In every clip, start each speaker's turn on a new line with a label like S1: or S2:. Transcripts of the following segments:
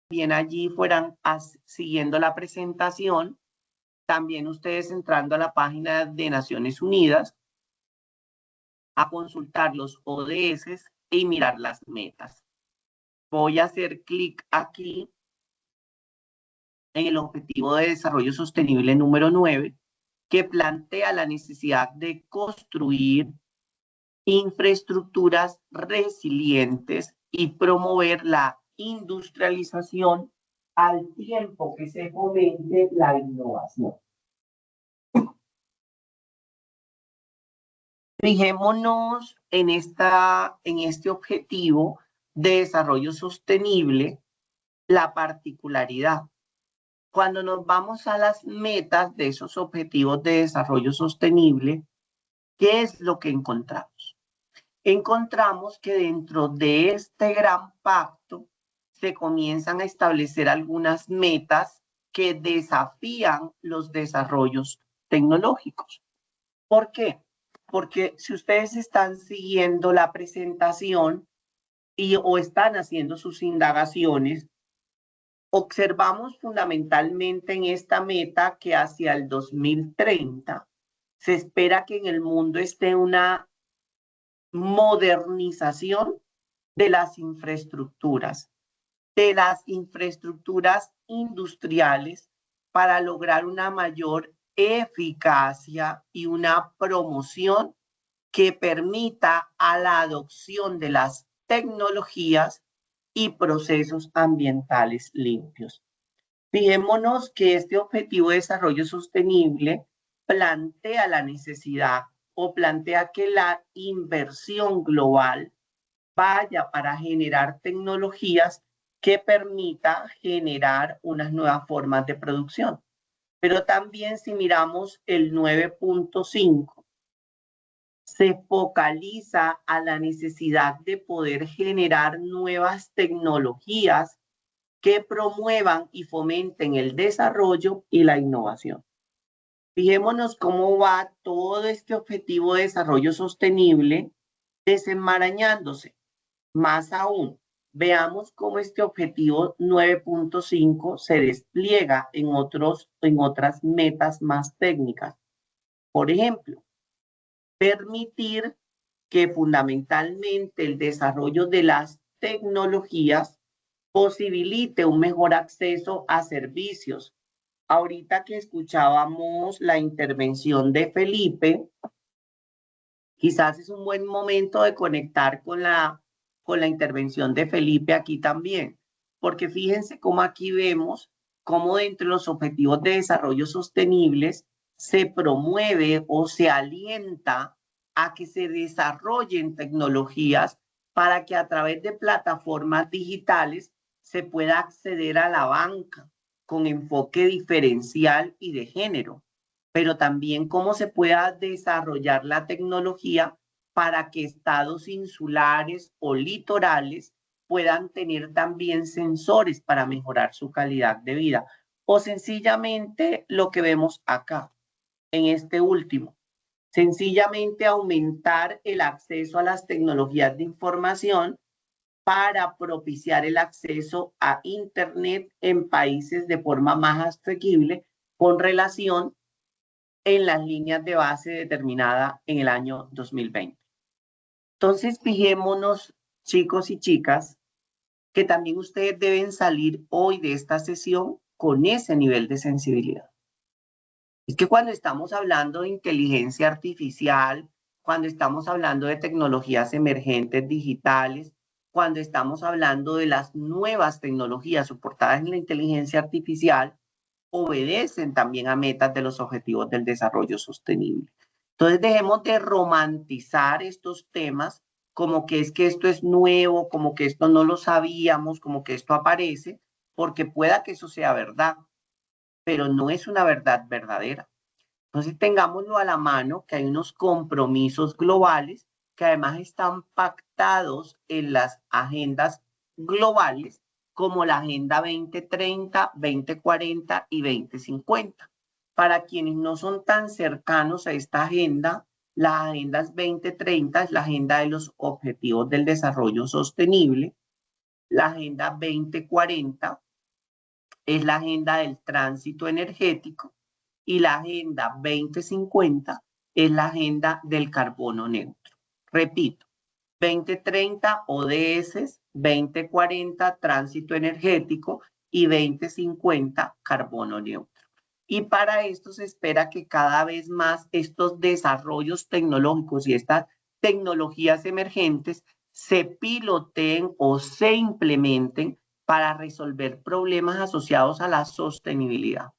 S1: también allí fueran siguiendo la presentación, también ustedes entrando a la página de Naciones Unidas, a consultar los ODS y mirar las metas. Voy a hacer clic aquí en el Objetivo de Desarrollo Sostenible número 9, que plantea la necesidad de construir infraestructuras resilientes y promover la industrialización al tiempo que se fomente la innovación. Fijémonos en este objetivo de desarrollo sostenible, la particularidad. Cuando nos vamos a las metas de esos objetivos de desarrollo sostenible, ¿qué es lo que encontramos? Encontramos que dentro de este gran pacto se comienzan a establecer algunas metas que desafían los desarrollos tecnológicos. ¿Por qué? Porque si ustedes están siguiendo la presentación o están haciendo sus indagaciones, observamos fundamentalmente en esta meta que hacia el 2030 se espera que en el mundo esté una modernización de las infraestructuras industriales para lograr una mayor eficacia y una promoción que permita a la adopción de las tecnologías y procesos ambientales limpios. Fijémonos que este objetivo de desarrollo sostenible plantea la necesidad o plantea que la inversión global vaya para generar tecnologías que permita generar unas nuevas formas de producción. Pero también si miramos el 9.5, se focaliza a la necesidad de poder generar nuevas tecnologías que promuevan y fomenten el desarrollo y la innovación. Fijémonos cómo va todo este objetivo de desarrollo sostenible desenmarañándose. Más aún, veamos cómo este objetivo 9.5 se despliega en otras metas más técnicas. Por ejemplo, permitir que fundamentalmente el desarrollo de las tecnologías posibilite un mejor acceso a servicios. Ahorita que escuchábamos la intervención de Felipe, quizás es un buen momento de conectar con la intervención de Felipe aquí también, porque fíjense cómo aquí vemos cómo dentro de los objetivos de desarrollo sostenibles se promueve o se alienta a que se desarrollen tecnologías para que a través de plataformas digitales se pueda acceder a la banca con enfoque diferencial y de género, pero también cómo se pueda desarrollar la tecnología para que estados insulares o litorales puedan tener también sensores para mejorar su calidad de vida. O sencillamente lo que vemos acá, en este último, sencillamente aumentar el acceso a las tecnologías de información para propiciar el acceso a Internet en países de forma más asequible con relación en las líneas de base determinada en el año 2020. Entonces, fijémonos, chicos y chicas, que también ustedes deben salir hoy de esta sesión con ese nivel de sensibilidad. Es que cuando estamos hablando de inteligencia artificial, cuando estamos hablando de tecnologías emergentes digitales, cuando estamos hablando de las nuevas tecnologías soportadas en la inteligencia artificial, obedecen también a metas de los objetivos del desarrollo sostenible. Entonces, dejemos de romantizar estos temas como que es que esto es nuevo, como que esto no lo sabíamos, como que esto aparece, porque pueda que eso sea verdad, pero no es una verdad verdadera. Entonces, tengámoslo a la mano, que hay unos compromisos globales que además están pactados en las agendas globales como la Agenda 2030, 2040 y 2050. Para quienes no son tan cercanos a esta agenda, las agendas 2030 es la agenda de los objetivos del desarrollo sostenible, la Agenda 2040 es la Agenda del Tránsito Energético y la Agenda 2050 es la Agenda del Carbono Neutro. Repito, 2030 ODS, 2040 Tránsito Energético y 2050 Carbono Neutro. Y para esto se espera que cada vez más estos desarrollos tecnológicos y estas tecnologías emergentes se piloteen o se implementen para resolver problemas asociados a la sostenibilidad.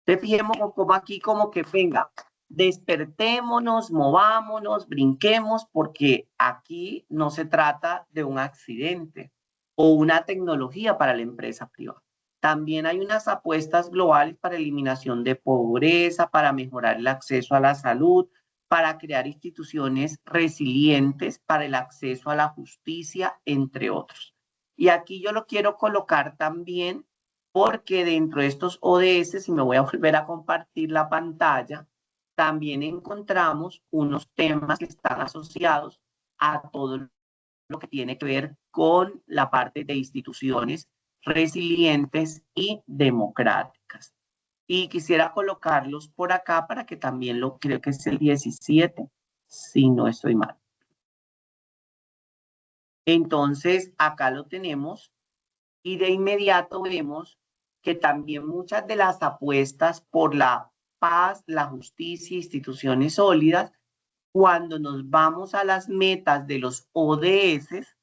S1: Entonces, fijemos como aquí como que venga, despertémonos, movámonos, brinquemos, porque aquí no se trata de un accidente o una tecnología para la empresa privada. También hay unas apuestas globales para eliminación de pobreza, para mejorar el acceso a la salud, para crear instituciones resilientes, para el acceso a la justicia, entre otros. Y aquí yo lo quiero colocar también porque dentro de estos ODS, y me voy a volver a compartir la pantalla, también encontramos unos temas que están asociados a todo lo que tiene que ver con la parte de instituciones resilientes y democráticas. Y quisiera colocarlos por acá para que también lo creo que es el 17, si no estoy mal. Entonces, acá lo tenemos y de inmediato vemos que también muchas de las apuestas por la paz, la justicia, instituciones sólidas, cuando nos vamos a las metas de los ODS,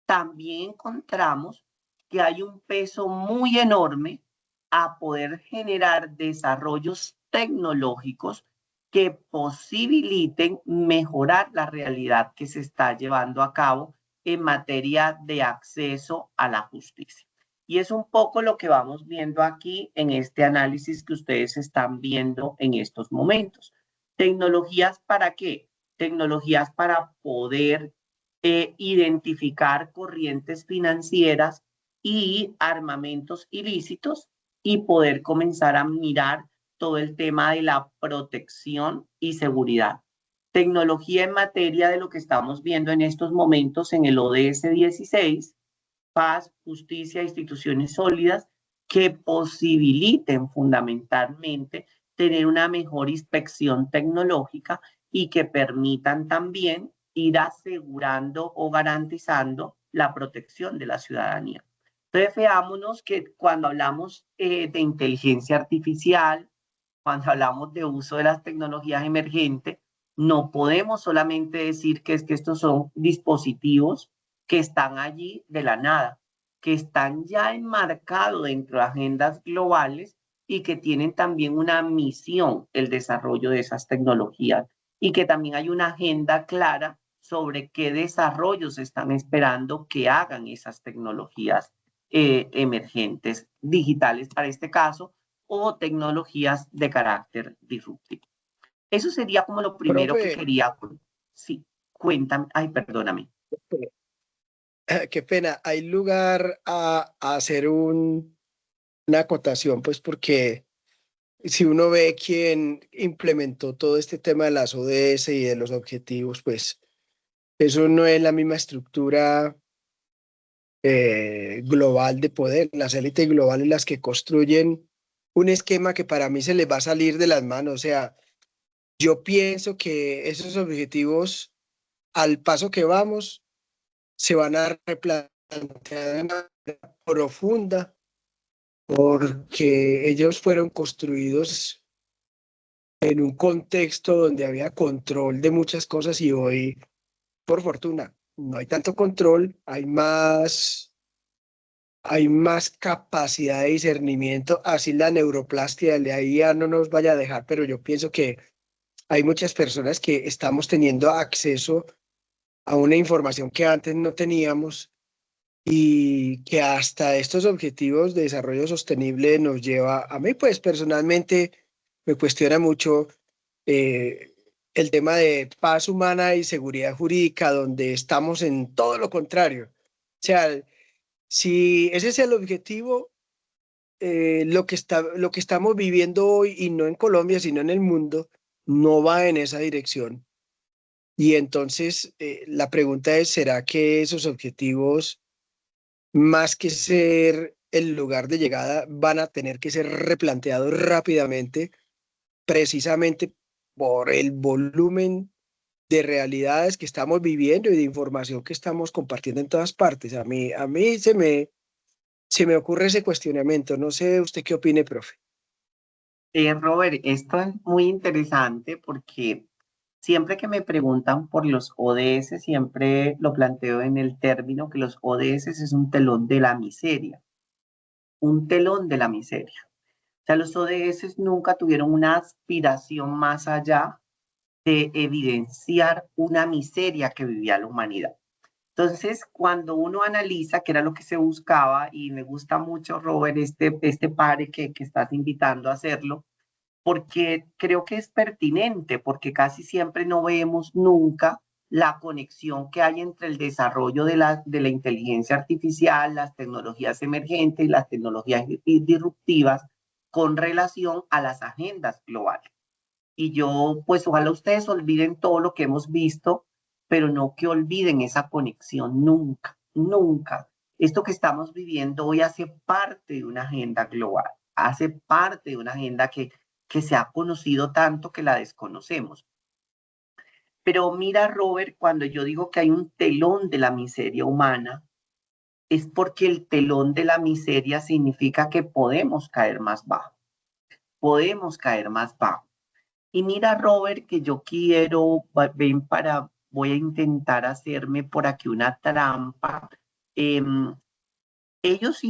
S1: también encontramos que hay un peso muy enorme a poder generar desarrollos tecnológicos que posibiliten mejorar la realidad que se está llevando a cabo en materia de acceso a la justicia. Y es un poco lo que vamos viendo aquí en este análisis que ustedes están viendo en estos momentos. ¿Tecnologías para qué? Tecnologías para poder identificar corrientes financieras y armamentos ilícitos y poder comenzar a mirar todo el tema de la protección y seguridad. Tecnología en materia de lo que estamos viendo en estos momentos en el ODS 16, paz, justicia, instituciones sólidas que posibiliten fundamentalmente tener una mejor inspección tecnológica y que permitan también ir asegurando o garantizando la protección de la ciudadanía. Entonces, veámonos que cuando hablamos de inteligencia artificial, cuando hablamos de uso de las tecnologías emergentes, no podemos solamente decir que es que estos son dispositivos que están allí de la nada, que están ya enmarcados dentro de agendas globales y que tienen también una misión, el desarrollo de esas tecnologías, y que también hay una agenda clara sobre qué desarrollos están esperando que hagan esas tecnologías emergentes, digitales para este caso, o tecnologías de carácter disruptivo. Eso sería como lo primero que
S2: Profe,
S1: quería. Sí, cuéntame. Ay, perdóname.
S2: qué pena, hay lugar a hacer una acotación, pues porque si uno ve quién implementó todo este tema de las ODS y de los objetivos, pues eso no es la misma estructura global de poder. Las élites globales las que construyen un esquema que para mí se les va a salir de las manos. O sea, yo pienso que esos objetivos, al paso que vamos, se van a replantear de una manera profunda porque ellos fueron construidos en un contexto donde había control de muchas cosas y hoy, por fortuna, no hay tanto control, hay más capacidad de discernimiento, así la neuroplastia de ahí ya no nos vaya a dejar, pero yo pienso que hay muchas personas que estamos teniendo acceso a una información que antes no teníamos y que hasta estos objetivos de desarrollo sostenible nos lleva, a mí pues personalmente me cuestiona mucho eh, el tema de paz humana y seguridad jurídica, donde estamos en todo lo contrario. O sea, si ese es el objetivo, lo que estamos viviendo hoy, y no en Colombia, sino en el mundo, no va en esa dirección. Y entonces la pregunta es, ¿será que esos objetivos, más que ser el lugar de llegada van a tener que ser replanteados rápidamente, precisamente por el volumen de realidades que estamos viviendo y de información que estamos compartiendo en todas partes. A mí se me ocurre ese cuestionamiento. No sé usted qué opine, profe.
S1: Robert, esto es muy interesante porque siempre que me preguntan por los ODS, siempre lo planteo en el término que los ODS es un telón de la miseria, un telón de la miseria. O sea, los ODS nunca tuvieron una aspiración más allá de evidenciar una miseria que vivía la humanidad. Entonces, cuando uno analiza qué era lo que se buscaba, y me gusta mucho, Robert, este pare que estás invitando a hacerlo, porque creo que es pertinente, porque casi siempre no vemos nunca la conexión que hay entre el desarrollo de la inteligencia artificial, las tecnologías emergentes y las tecnologías disruptivas con relación a las agendas globales. Y yo, pues ojalá ustedes olviden todo lo que hemos visto, pero no que olviden esa conexión nunca, nunca. Esto que estamos viviendo hoy hace parte de una agenda global, hace parte de una agenda que se ha conocido tanto que la desconocemos. Pero mira, Robert, cuando yo digo que hay un telón de la miseria humana, es porque el telón de la miseria significa que podemos caer más bajo, podemos caer más bajo. Y mira, Robert, que yo quiero, voy a intentar hacerme por aquí una trampa. Em, Ellos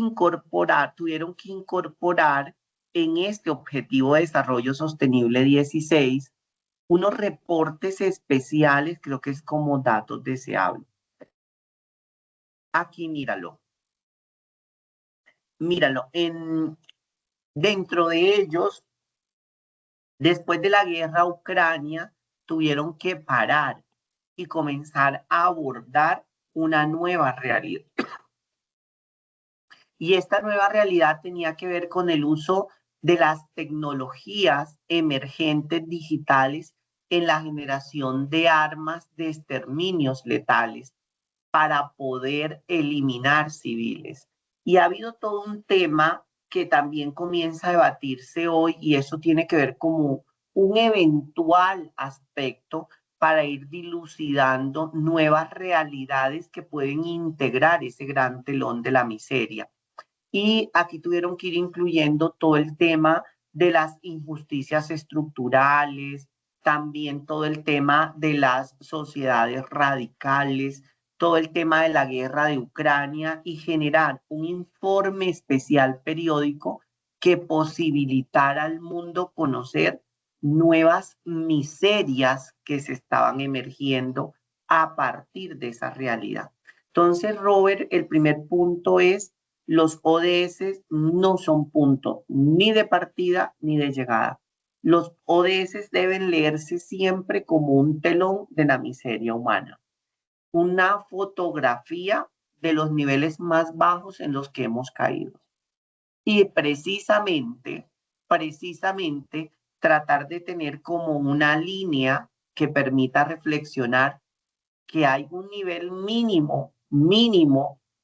S1: tuvieron que incorporar en este Objetivo de Desarrollo Sostenible 16 unos reportes especiales, creo que es como datos deseables. Aquí míralo, dentro de ellos, después de la guerra a Ucrania, tuvieron que parar y comenzar a abordar una nueva realidad. Y esta nueva realidad tenía que ver con el uso de las tecnologías emergentes digitales en la generación de armas de exterminios letales para poder eliminar civiles. Y ha habido todo un tema que también comienza a debatirse hoy y eso tiene que ver como un eventual aspecto para ir dilucidando nuevas realidades que pueden integrar ese gran telón de la miseria. Y aquí tuvieron que ir incluyendo todo el tema de las injusticias estructurales, también todo el tema de las sociedades radicales, todo el tema de la guerra de Ucrania y generar un informe especial periódico que posibilitara al mundo conocer nuevas miserias que se estaban emergiendo a partir de esa realidad. Entonces, Robert, el primer punto es los ODS no son punto ni de partida ni de llegada. Los ODS deben leerse siempre como un telón de la miseria humana, una fotografía de los niveles más bajos en los que hemos caído. Y precisamente tratar de tener como una línea que permita reflexionar que hay un nivel mínimo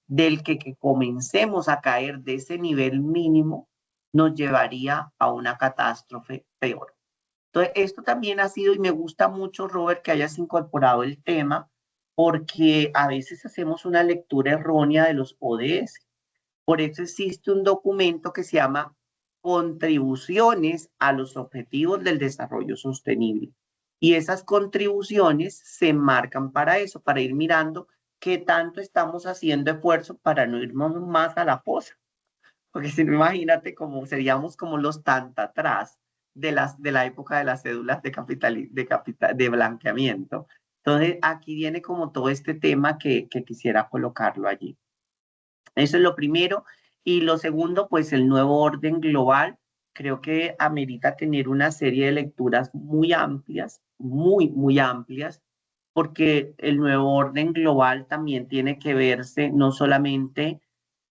S1: del que comencemos a caer de ese nivel mínimo nos llevaría a una catástrofe peor. Entonces, esto también ha sido, y me gusta mucho, Robert, que hayas incorporado el tema, porque a veces hacemos una lectura errónea de los ODS. Por eso existe un documento que se llama Contribuciones a los Objetivos del Desarrollo Sostenible. Y esas contribuciones se marcan para eso, para ir mirando qué tanto estamos haciendo esfuerzo para no irnos más a la fosa. Porque si no, imagínate cómo seríamos como los atrás de la época de las cédulas de blanqueamiento. Entonces, aquí viene como todo este tema que quisiera colocarlo allí. Eso es lo primero. Y lo segundo, pues el nuevo orden global, creo que amerita tener una serie de lecturas muy amplias, muy amplias, porque el nuevo orden global también tiene que verse no solamente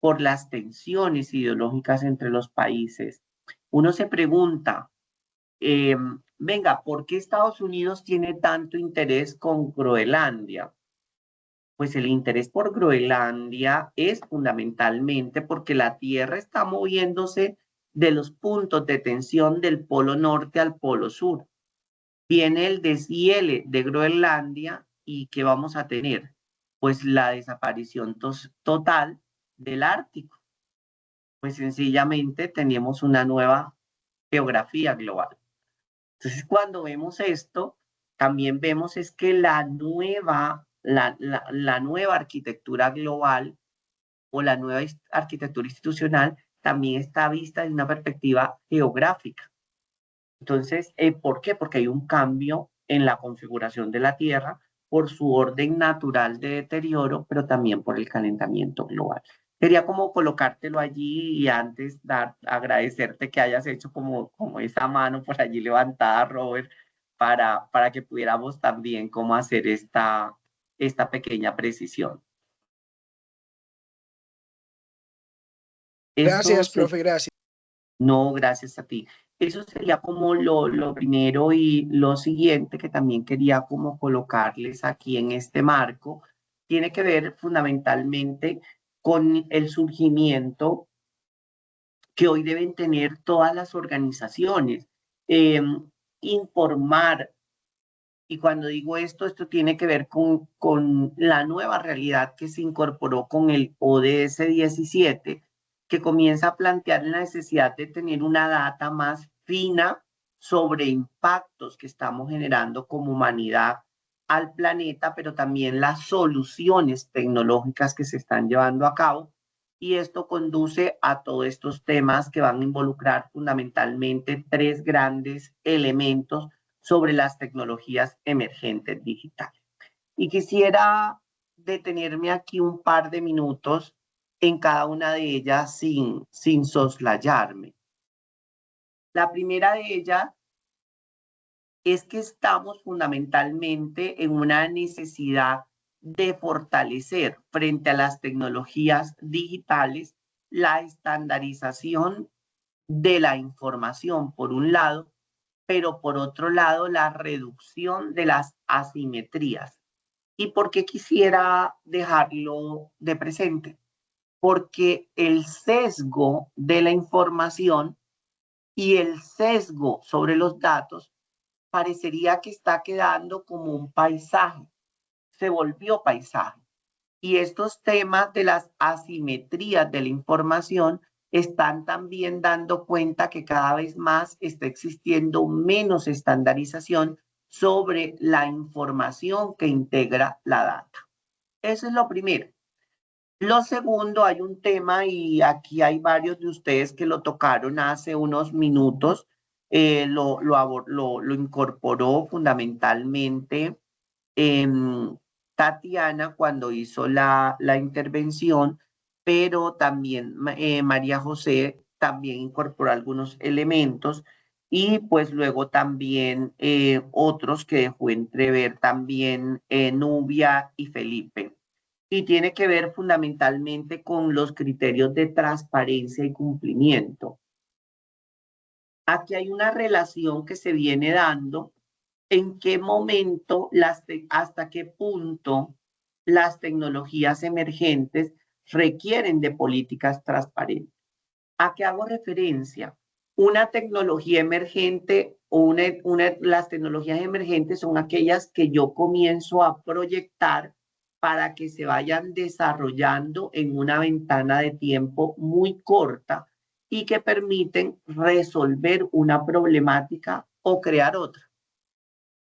S1: por las tensiones ideológicas entre los países. Uno se pregunta, venga, ¿por qué Estados Unidos tiene tanto interés con Groenlandia? Pues el interés por Groenlandia es fundamentalmente porque la Tierra está moviéndose de los puntos de tensión del polo norte al polo sur. Viene el deshiele de Groenlandia y ¿qué vamos a tener? Pues la desaparición total del Ártico. Pues sencillamente tenemos una nueva geografía global. Entonces, cuando vemos esto, también vemos es que la nueva arquitectura global o la nueva arquitectura institucional también está vista desde una perspectiva geográfica. Entonces, ¿por qué? Porque hay un cambio en la configuración de la Tierra por su orden natural de deterioro, pero también por el calentamiento global. Quería como colocártelo allí y antes agradecerte que hayas hecho como esa mano por allí levantada, Robert, para que pudiéramos también cómo hacer esta pequeña precisión. Esto
S2: Gracias,
S1: se
S2: profe, gracias.
S1: No, gracias a ti. Eso sería como lo primero y lo siguiente que también quería como colocarles aquí en este marco, tiene que ver fundamentalmente con el surgimiento que hoy deben tener todas las organizaciones. Eh, Informar, y cuando digo esto, esto tiene que ver con la nueva realidad que se incorporó con el ODS 17, que comienza a plantear la necesidad de tener una data más fina sobre impactos que estamos generando como humanidad al planeta, pero también las soluciones tecnológicas que se están llevando a cabo. Y esto conduce a todos estos temas que van a involucrar fundamentalmente tres grandes elementos sobre las tecnologías emergentes digitales. Y quisiera detenerme aquí un par de minutos en cada una de ellas sin soslayarme. La primera de ellas es que estamos fundamentalmente en una necesidad de fortalecer frente a las tecnologías digitales la estandarización de la información, por un lado, pero por otro lado, la reducción de las asimetrías. ¿Y por qué quisiera dejarlo de presente? Porque el sesgo de la información y el sesgo sobre los datos parecería que está quedando como un paisaje, se volvió paisaje. Y estos temas de las asimetrías de la información están también dando cuenta que cada vez más está existiendo menos estandarización sobre la información que integra la data. Eso es lo primero. Lo segundo, hay un tema y aquí hay varios de ustedes que lo tocaron hace unos minutos, lo incorporó fundamentalmente Tatiana cuando hizo la intervención, pero también María José también incorporó algunos elementos y pues luego también otros que dejó entrever también Nubia y Felipe. Y tiene que ver fundamentalmente con los criterios de transparencia y cumplimiento. Aquí hay una relación que se viene dando en qué momento, hasta qué punto las tecnologías emergentes requieren de políticas transparentes. ¿A qué hago referencia? Una tecnología emergente o las tecnologías emergentes son aquellas que yo comienzo a proyectar para que se vayan desarrollando en una ventana de tiempo muy corta y que permiten resolver una problemática o crear otra.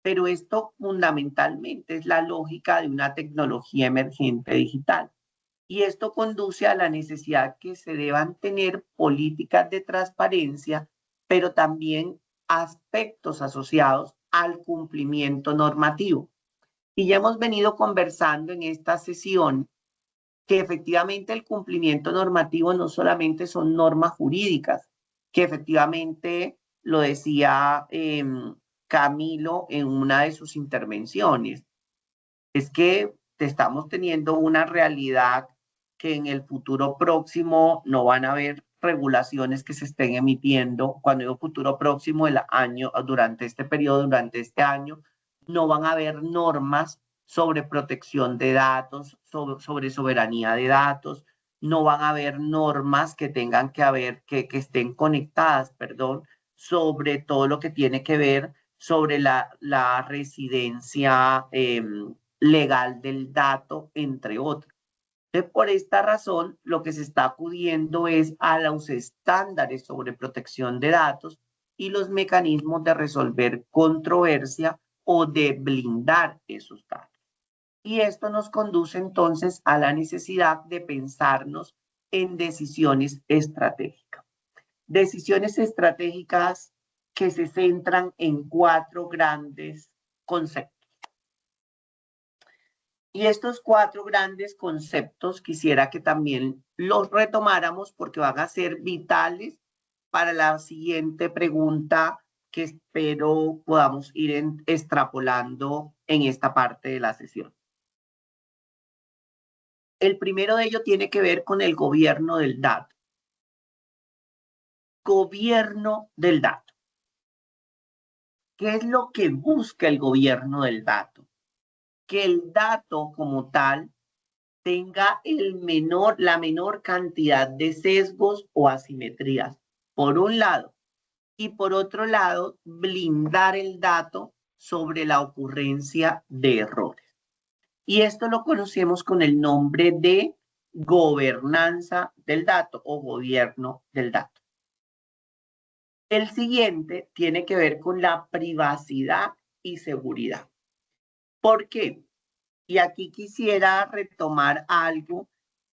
S1: Pero esto fundamentalmente es la lógica de una tecnología emergente digital. Y esto conduce a la necesidad que se deban tener políticas de transparencia, pero también aspectos asociados al cumplimiento normativo. Y ya hemos venido conversando en esta sesión que efectivamente el cumplimiento normativo no solamente son normas jurídicas, que efectivamente lo decía Camilo en una de sus intervenciones, es que estamos teniendo una realidad que en el futuro próximo no van a haber regulaciones que se estén emitiendo. Cuando digo futuro próximo, el año, durante este periodo, durante este año, no van a haber normas sobre protección de datos, sobre soberanía de datos. No van a haber normas que tengan que haber, que estén conectadas, perdón, sobre todo lo que tiene que ver sobre la residencia legal del dato, entre otros. Entonces, por esta razón, lo que se está acudiendo es a los estándares sobre protección de datos y los mecanismos de resolver controversia o de blindar esos datos. Y esto nos conduce entonces a la necesidad de pensarnos en decisiones estratégicas. Decisiones estratégicas que se centran en 4 grandes conceptos. Y estos 4 grandes conceptos quisiera que también los retomáramos porque van a ser vitales para la siguiente pregunta que espero podamos ir extrapolando en esta parte de la sesión. El primero de ellos tiene que ver con el gobierno del dato. Gobierno del dato. ¿Qué es lo que busca el gobierno del dato? Que el dato como tal tenga la menor cantidad de sesgos o asimetrías, por un lado. Y por otro lado, blindar el dato sobre la ocurrencia de errores. Y esto lo conocemos con el nombre de gobernanza del dato o gobierno del dato. El siguiente tiene que ver con la privacidad y seguridad. ¿Por qué? Y aquí quisiera retomar algo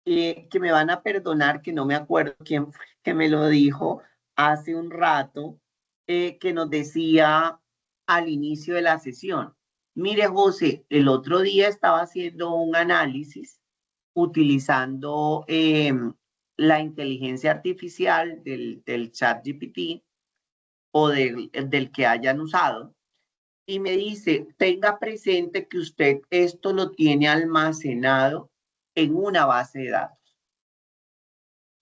S1: que me van a perdonar, que no me acuerdo quién fue que me lo dijo hace un rato, que nos decía al inicio de la sesión. Mire, José, el otro día estaba haciendo un análisis utilizando la inteligencia artificial del ChatGPT o del que hayan usado y me dice, tenga presente que usted esto lo tiene almacenado en una base de datos.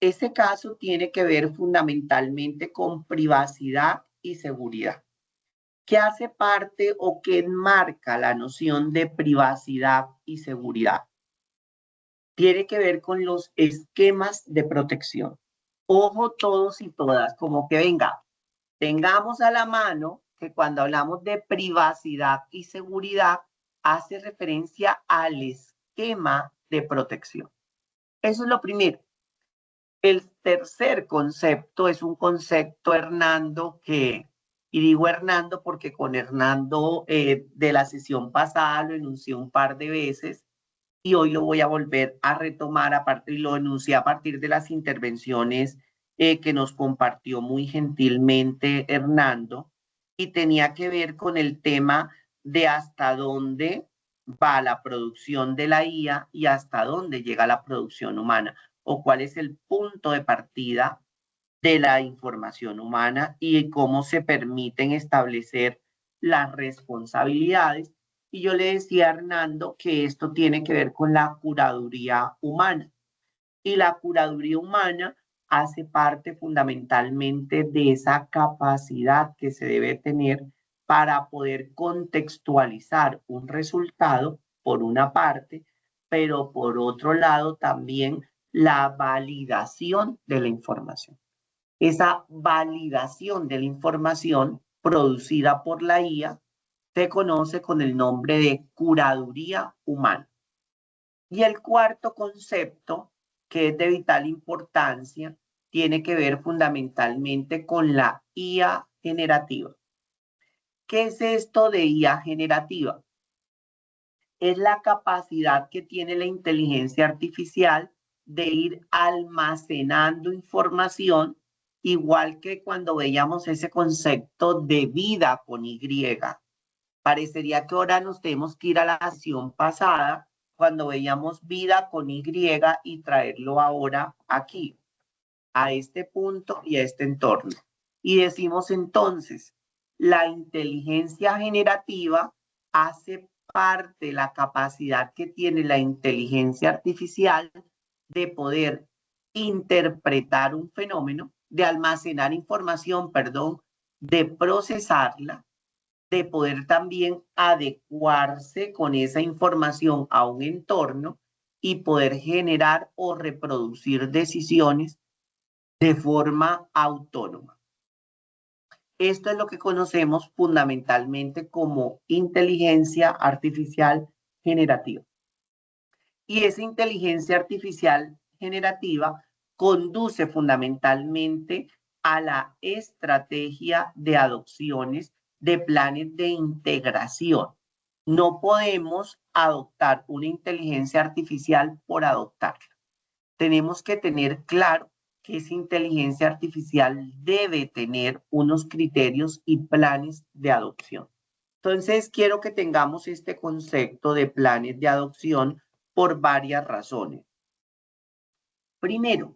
S1: Ese caso tiene que ver fundamentalmente con privacidad y seguridad. ¿Qué hace parte o qué enmarca la noción de privacidad y seguridad? Tiene que ver con los esquemas de protección. Ojo todos y todas, como que venga, tengamos a la mano que cuando hablamos de privacidad y seguridad, hace referencia al esquema de protección. Eso es lo primero. El tercer concepto es un concepto, Hernando, y digo Hernando porque con Hernando de la sesión pasada lo enuncié un par de veces y hoy lo voy a volver a retomar y lo enuncié a partir de las intervenciones que nos compartió muy gentilmente Hernando y tenía que ver con el tema de hasta dónde va la producción de la IA y hasta dónde llega la producción humana o cuál es el punto de partida de la información humana y cómo se permiten establecer las responsabilidades. Y yo le decía a Hernando que esto tiene que ver con la curaduría humana. Y la curaduría humana hace parte fundamentalmente de esa capacidad que se debe tener para poder contextualizar un resultado, por una parte, pero por otro lado también la validación de la información. Esa validación de la información producida por la IA se conoce con el nombre de curaduría humana. Y el cuarto concepto, que es de vital importancia, tiene que ver fundamentalmente con la IA generativa. ¿Qué es esto de IA generativa? Es la capacidad que tiene la inteligencia artificial de ir almacenando información, igual que cuando veíamos ese concepto de vida con Y. Parecería que ahora nos tenemos que ir a la sesión pasada cuando veíamos vida con Y y traerlo ahora aquí, a este punto y a este entorno. Y decimos entonces, la inteligencia generativa hace parte de la capacidad que tiene la inteligencia artificial de poder interpretar un fenómeno, de almacenar información, perdón, de procesarla de poder también adecuarse con esa información a un entorno y poder generar o reproducir decisiones de forma autónoma. Esto es lo que conocemos fundamentalmente como inteligencia artificial generativa. Y esa inteligencia artificial generativa conduce fundamentalmente a la estrategia de adopciones de planes de integración. No podemos adoptar una inteligencia artificial por adoptarla. Tenemos que tener claro que esa inteligencia artificial debe tener unos criterios y planes de adopción. Entonces, quiero que tengamos este concepto de planes de adopción por varias razones. Primero,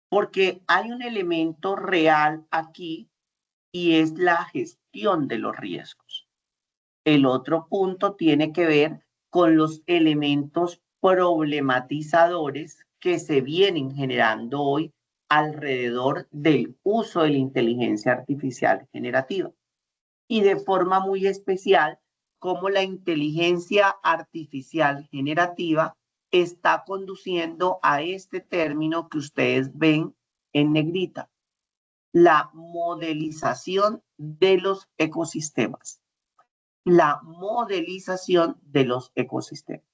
S1: porque hay un elemento real aquí y es la gestión de los riesgos. El otro punto tiene que ver con los elementos problematizadores que se vienen generando hoy alrededor del uso de la inteligencia artificial generativa. Y de forma muy especial, cómo la inteligencia artificial generativa está conduciendo a este término que ustedes ven en negrita, la modelización de los ecosistemas. La modelización de los ecosistemas.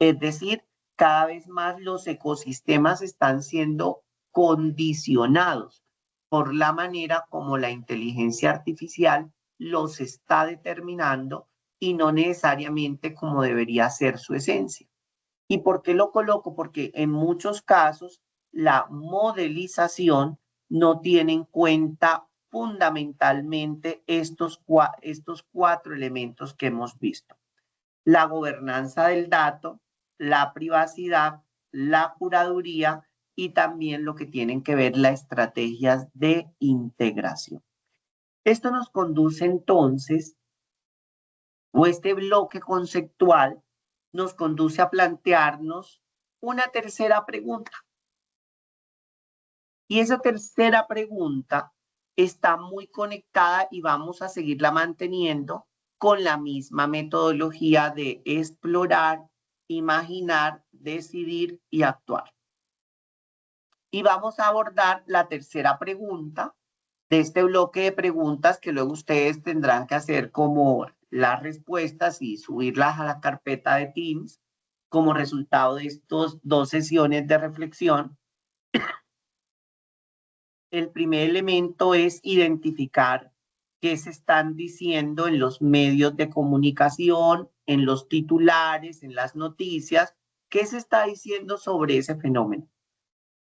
S1: Es decir, cada vez más los ecosistemas están siendo condicionados por la manera como la inteligencia artificial los está determinando y no necesariamente como debería ser su esencia. ¿Y por qué lo coloco? Porque en muchos casos la modelización no tiene en cuenta fundamentalmente estos cuatro elementos que hemos visto. La gobernanza del dato, la privacidad, la curaduría y también lo que tienen que ver las estrategias de integración. Esto nos conduce entonces, o este bloque conceptual, nos conduce a plantearnos una tercera pregunta. Y esa tercera pregunta está muy conectada y vamos a seguirla manteniendo con la misma metodología de explorar, imaginar, decidir y actuar. Y vamos a abordar la tercera pregunta de este bloque de preguntas que luego ustedes tendrán que hacer como las respuestas y subirlas a la carpeta de Teams como resultado de estas 2 sesiones de reflexión. El primer elemento es identificar qué se están diciendo en los medios de comunicación, en los titulares, en las noticias, qué se está diciendo sobre ese fenómeno.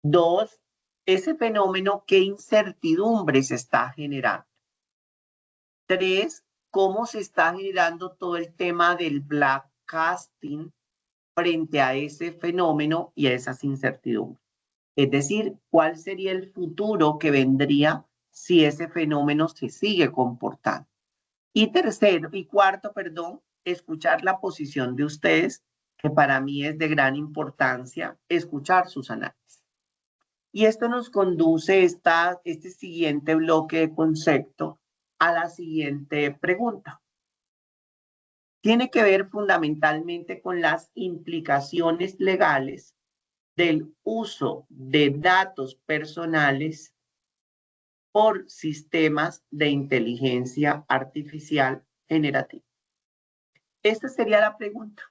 S1: 2, ese fenómeno, qué incertidumbre se está generando. 3, cómo se está generando todo el tema del blackcasting frente a ese fenómeno y a esas incertidumbres. Es decir, ¿cuál sería el futuro que vendría si ese fenómeno se sigue comportando? Y cuarto, escuchar la posición de ustedes, que para mí es de gran importancia, escuchar sus análisis. Y esto nos conduce este siguiente bloque de concepto a la siguiente pregunta. Tiene que ver fundamentalmente con las implicaciones legales del uso de datos personales por sistemas de inteligencia artificial generativa. Esta sería la pregunta.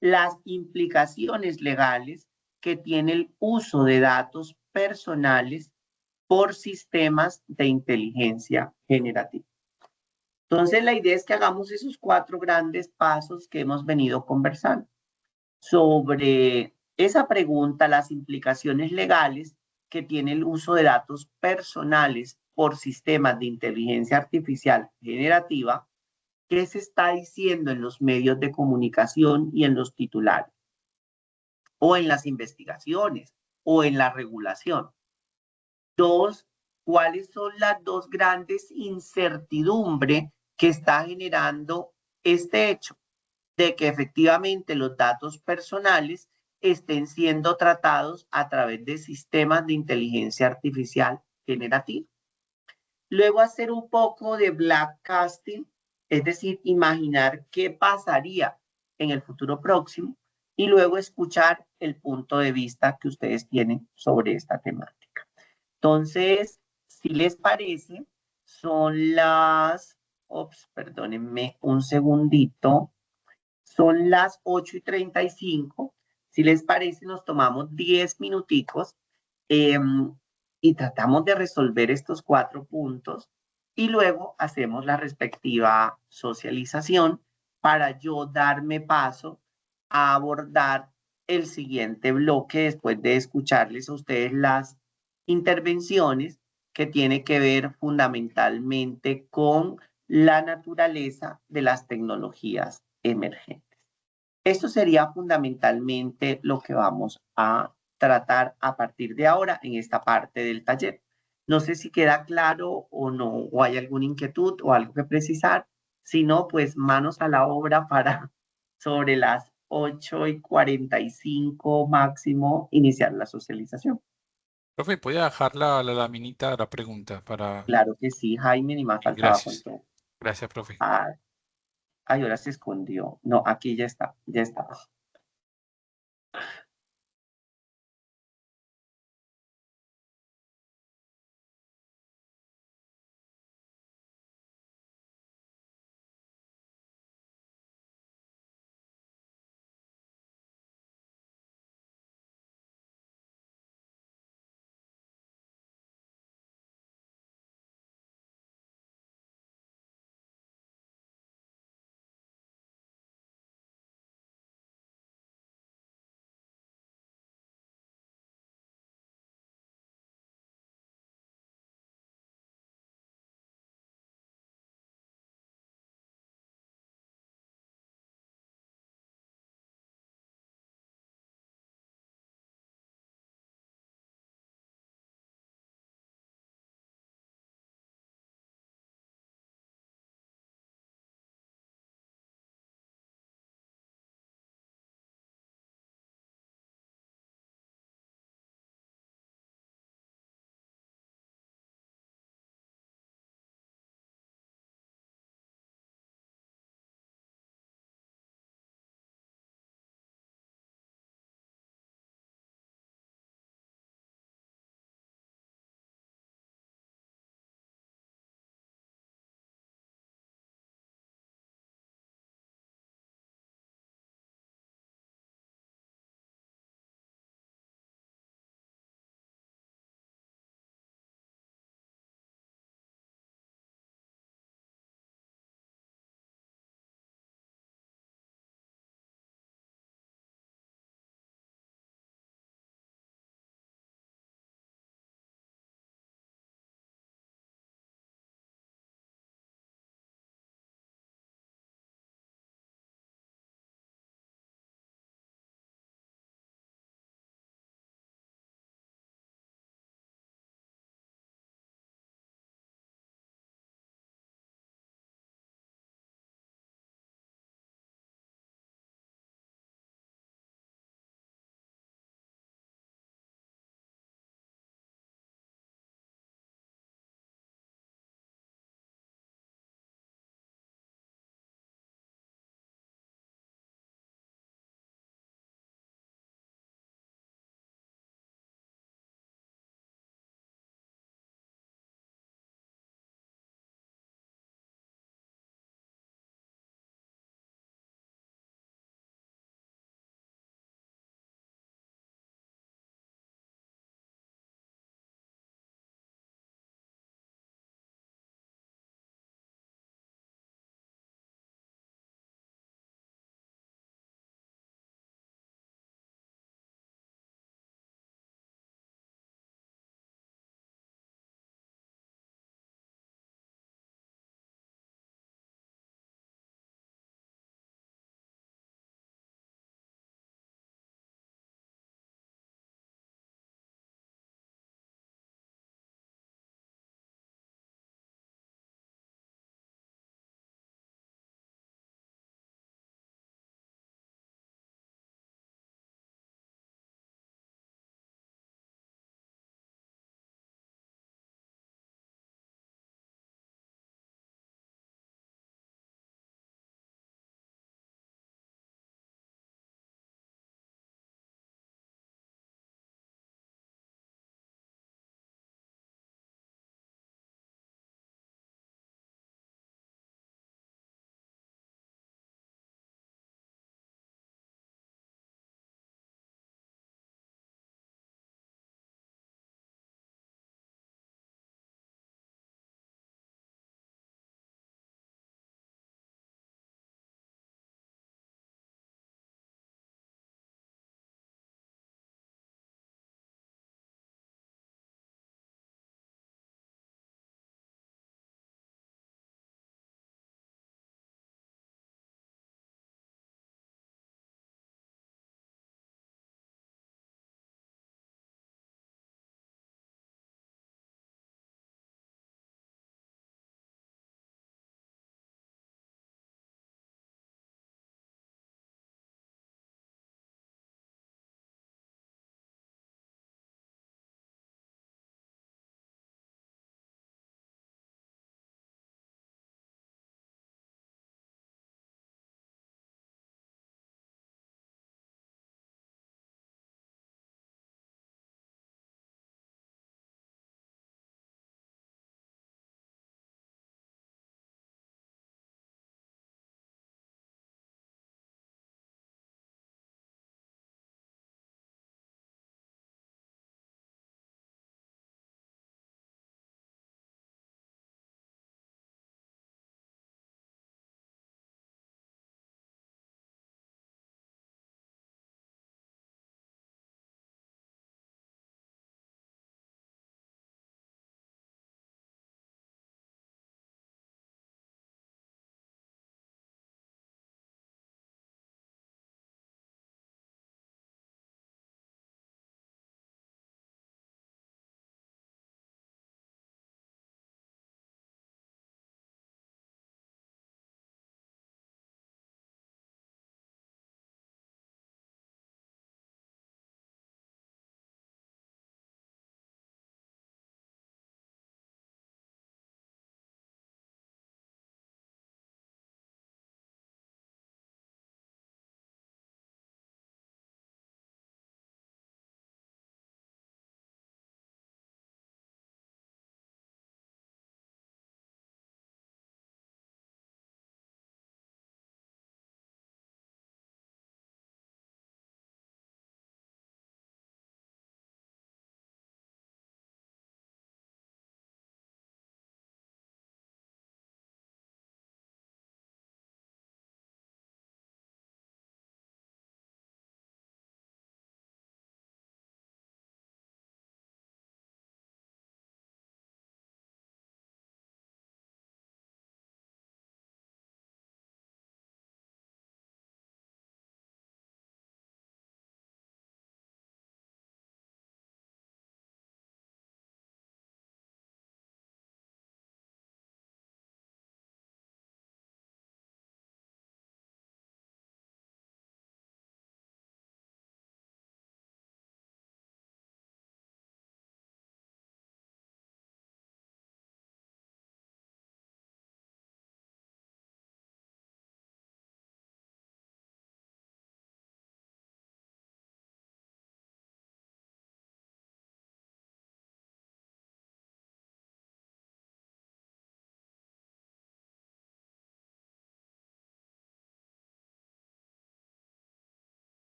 S1: Las implicaciones legales que tiene el uso de datos personales por sistemas de inteligencia generativa. Entonces, la idea es que hagamos esos 4 grandes pasos que hemos venido conversando sobre esa pregunta, las implicaciones legales que tiene el uso de datos personales por sistemas de inteligencia artificial generativa, qué se está diciendo en los medios de comunicación y en los titulares, o en las investigaciones, o en la regulación. 2, ¿cuáles son las 2 grandes incertidumbres que está generando este hecho? De que efectivamente los datos personales estén siendo tratados a través de sistemas de inteligencia artificial generativa. Luego hacer un poco de blackcasting Es decir, imaginar qué pasaría en el futuro próximo y luego escuchar el punto de vista que ustedes tienen sobre esta temática. Entonces, si les parece, son las, perdónenme un segundito, son las 8:35. Si les parece, nos tomamos 10 minuticos eh, y tratamos de resolver estos 4 puntos y luego hacemos la respectiva socialización para yo darme paso a abordar el siguiente bloque después de escucharles a ustedes las intervenciones que tiene que ver fundamentalmente con la naturaleza de las tecnologías emergentes. Esto sería fundamentalmente lo que vamos a tratar a partir de ahora en esta parte del taller. No sé si queda claro o no, o hay alguna inquietud o algo que precisar. Si no, pues manos a la obra para sobre las 8:45 máximo iniciar la socialización.
S3: Profe, ¿podía dejar la laminita, la pregunta para...
S1: Claro que sí, Jaime, ni más faltaba con
S3: Gracias.
S1: todo.
S3: Gracias, profe.
S1: Ay, ay, ahora se escondió. No, aquí ya está, ya está.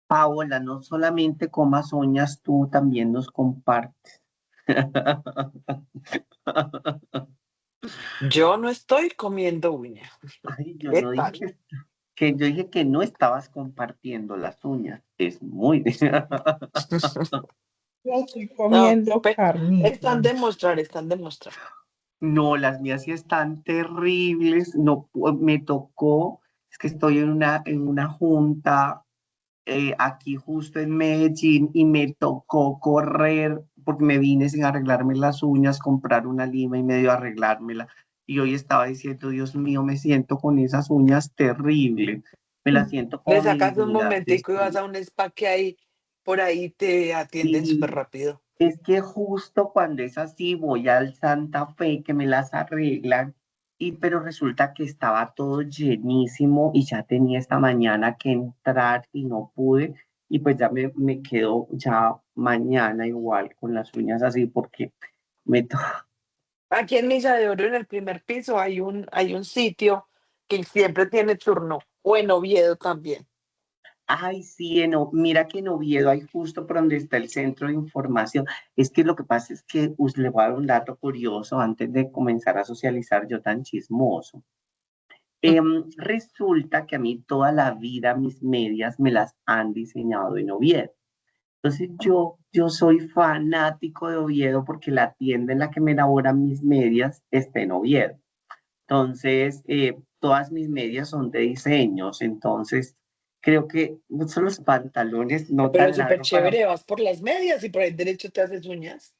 S1: Paola, no solamente comas uñas, tú también nos compartes.
S4: Yo no estoy comiendo uña.
S1: Ay, yo
S4: ¿Qué
S1: no dije
S4: tal?
S1: que yo dije que no estabas compartiendo las uñas. Es muy
S5: Yo estoy
S4: No,
S5: comiendo carnita.
S4: están de mostrar.
S1: No, las mías sí están terribles. No, me tocó, es que estoy en una junta aquí justo en Medellín y me tocó correr porque me vine sin arreglarme las uñas, comprar una lima y medio arreglármela. Y hoy estaba diciendo, Dios mío, me siento con esas uñas terribles. Me las siento
S4: Le
S1: como
S4: sacas un
S1: mendigas de
S4: momentico y vas a un spa que hay por ahí, te atienden súper
S1: sí.
S4: rápido.
S1: Es que justo cuando es así, voy al Santa Fe que me las arreglan, pero resulta que estaba todo llenísimo y ya tenía esta mañana que entrar y no pude, y pues ya me quedo ya mañana igual con las uñas así porque me to-
S4: Aquí en Misa de Oro, en el primer piso, hay un sitio que siempre tiene turno, o en Oviedo también.
S1: Ay, sí, mira que en Oviedo hay justo por donde está el centro de información. Es que lo que pasa es que le voy a dar un dato curioso antes de comenzar a socializar yo tan chismoso. Resulta que a mí toda la vida mis medias me las han diseñado en Oviedo. Entonces yo soy fanático de Oviedo porque la tienda en la que me elaboran mis medias está en Oviedo. Entonces, todas mis medias son de diseños. Entonces, creo que son los pantalones no
S4: Pero
S1: tan
S4: súper
S1: largos para...
S4: chévere, vas por las medias y por el derecho te haces uñas.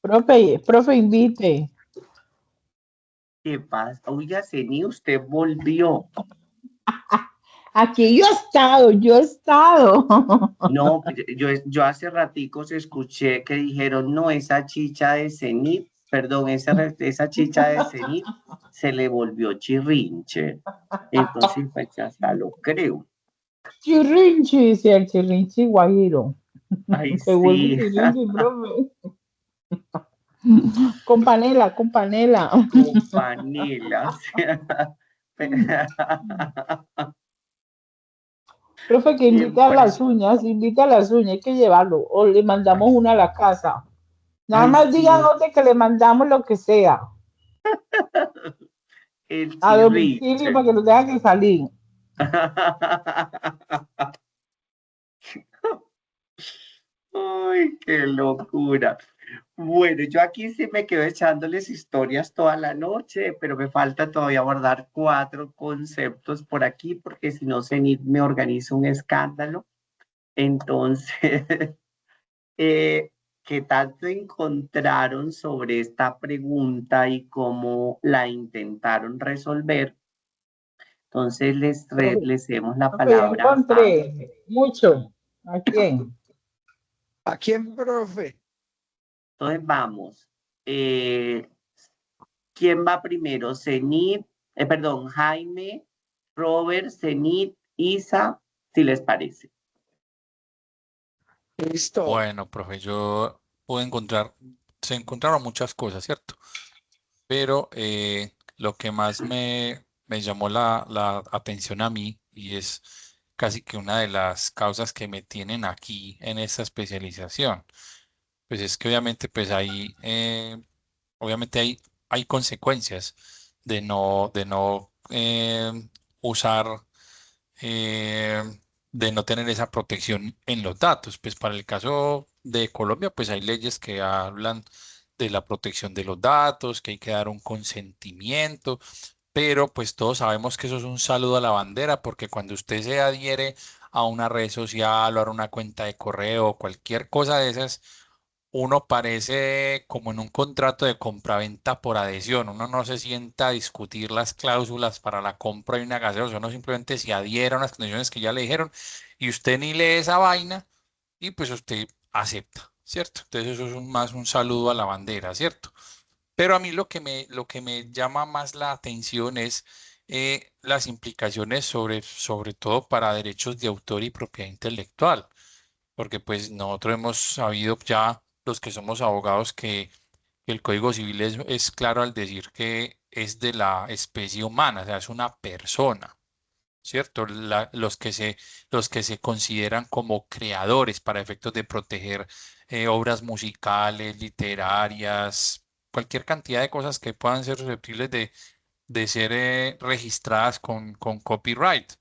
S5: Profe, invite.
S1: ¿Qué pasa? Oiga, Ceni, usted volvió.
S5: Aquí yo he estado.
S1: No, pues, yo hace raticos escuché que dijeron, no, esa chicha de cenit, perdón, esa chicha de cenit se le volvió chirrinche. Entonces, pues ya hasta lo creo.
S5: Chirrinchi, sí, el chirrinchi guajiro.
S1: Ay,
S5: Se vuelve
S1: sí,
S5: chirrinchi, profe. Con panela, con panela.
S1: con panela.
S5: Profe, que
S1: Siempre.
S5: invita a las uñas, hay que llevarlo. O le mandamos una a la casa. Nada
S1: Ay,
S5: más digan
S1: sí,
S5: donde que le mandamos lo que sea.
S1: el
S5: A domicilio
S1: chirrinche.
S5: para que no tenga que salir.
S1: Ay, qué locura. Bueno, yo aquí sí me quedo echándoles historias toda la noche, pero me falta todavía abordar 4 conceptos por aquí, porque si no, Zenit me organiza un escándalo. Entonces, eh, ¿qué tanto encontraron sobre esta pregunta y cómo la intentaron resolver? Entonces,
S5: Profe,
S1: les demos la
S5: profe, ya
S1: palabra a...
S5: encontré mucho. ¿A quién?
S2: ¿A quién, profe?
S1: Entonces, vamos. Eh, ¿Quién va primero? Zenit, perdón, Jaime, Robert, Zenit, Isa, si les parece.
S2: Listo.
S3: Bueno, profe, yo pude encontrar, se encontraron muchas cosas, ¿cierto? Pero lo que más me llamó la atención a mí y es casi que una de las causas que me tienen aquí en esta especialización, pues es que obviamente pues obviamente hay consecuencias de no usar, eh, de no tener esa protección en los datos. Pues para el caso de Colombia, pues hay leyes que hablan de la protección de los datos, que hay que dar un consentimiento, pero pues todos sabemos que eso es un saludo a la bandera, porque cuando usted se adhiere a una red social o a una cuenta de correo o cualquier cosa de esas, uno parece como en un contrato de compraventa por adhesión. Uno no se sienta a discutir las cláusulas para la compra de una gaseosa. Uno simplemente se adhiere a unas condiciones que ya le dijeron y usted ni lee esa vaina y pues usted acepta, ¿cierto? Entonces eso es más un saludo a la bandera, ¿cierto? Pero a mí lo que me llama más la atención es las implicaciones sobre todo para derechos de autor y propiedad intelectual, porque pues nosotros hemos sabido ya, los que somos abogados, que el Código Civil es claro al decir que es de la especie humana, o sea, es una persona. ¿cierto? Los que se consideran como creadores para efectos de proteger obras musicales, literarias, cualquier cantidad de cosas que puedan ser susceptibles de ser registradas con copyright.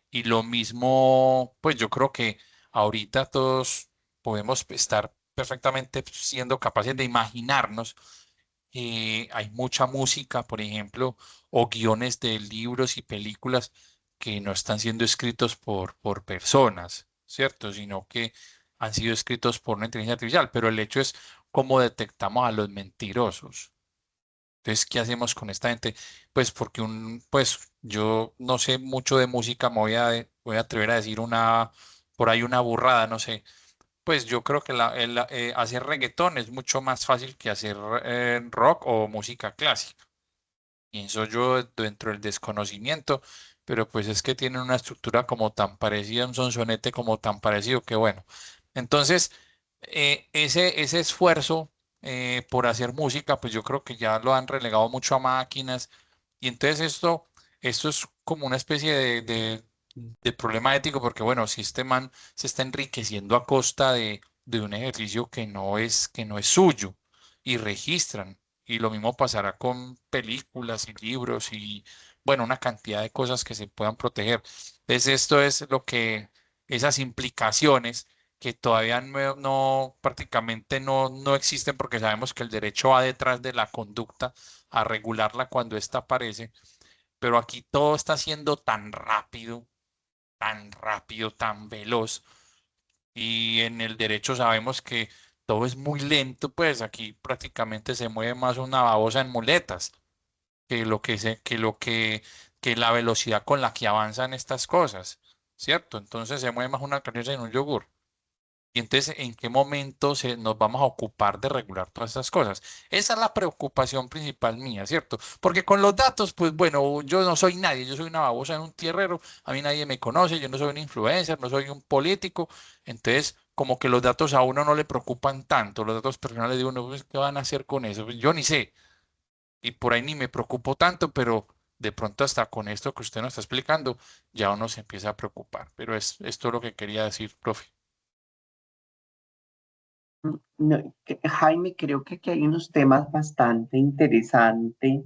S3: Y lo mismo, pues yo creo que ahorita todos podemos estar perfectamente siendo capaces de imaginarnos. Hay mucha música, por ejemplo, o guiones de libros y películas que no están siendo escritos por personas, ¿cierto? Sino que han sido escritos por una inteligencia artificial. Pero el hecho es cómo detectamos a los mentirosos. Entonces, ¿qué hacemos con esta gente? Pues porque pues yo no sé mucho de música, voy a atrever a decir por ahí una burrada, no sé. Pues yo creo que hacer reggaetón es mucho más fácil que hacer rock o música clásica. Pienso yo dentro del desconocimiento, pero pues es que tienen una estructura como tan parecida, un sonsonete como tan parecido que bueno. Entonces, ese esfuerzo por hacer música, pues yo creo que ya lo han relegado mucho a máquinas y entonces esto es como una especie de problema ético porque bueno, si este man se está enriqueciendo a costa de un ejercicio que no es suyo y registran. Y lo mismo pasará con películas y libros y, bueno, una cantidad de cosas que se puedan proteger. Entonces, esto es esas implicaciones que todavía prácticamente no existen porque sabemos que el derecho va detrás de la conducta a regularla cuando ésta aparece, pero aquí todo está siendo tan rápido, tan veloz y en el derecho sabemos que todo es muy lento, pues aquí prácticamente se mueve más una babosa en muletas que que la velocidad con la que avanzan estas cosas, ¿cierto? Entonces se mueve más una carne en un yogur. Y entonces, ¿en qué momento nos vamos a ocupar de regular todas estas cosas? Esa es la preocupación principal mía, ¿cierto? Porque con los datos, pues bueno, yo no soy nadie, yo soy una babosa en un tierrero, a mí nadie me conoce, yo no soy un influencer, no soy un político, entonces como que los datos a uno no le preocupan tanto, los datos personales de uno, pues, ¿qué van a hacer con eso? Pues, yo ni sé, y por ahí ni me preocupo tanto, pero de pronto hasta con esto que usted nos está explicando, ya uno se empieza a preocupar, pero es todo lo que quería decir, profe.
S1: No, Jaime, creo que aquí hay unos temas bastante interesantes.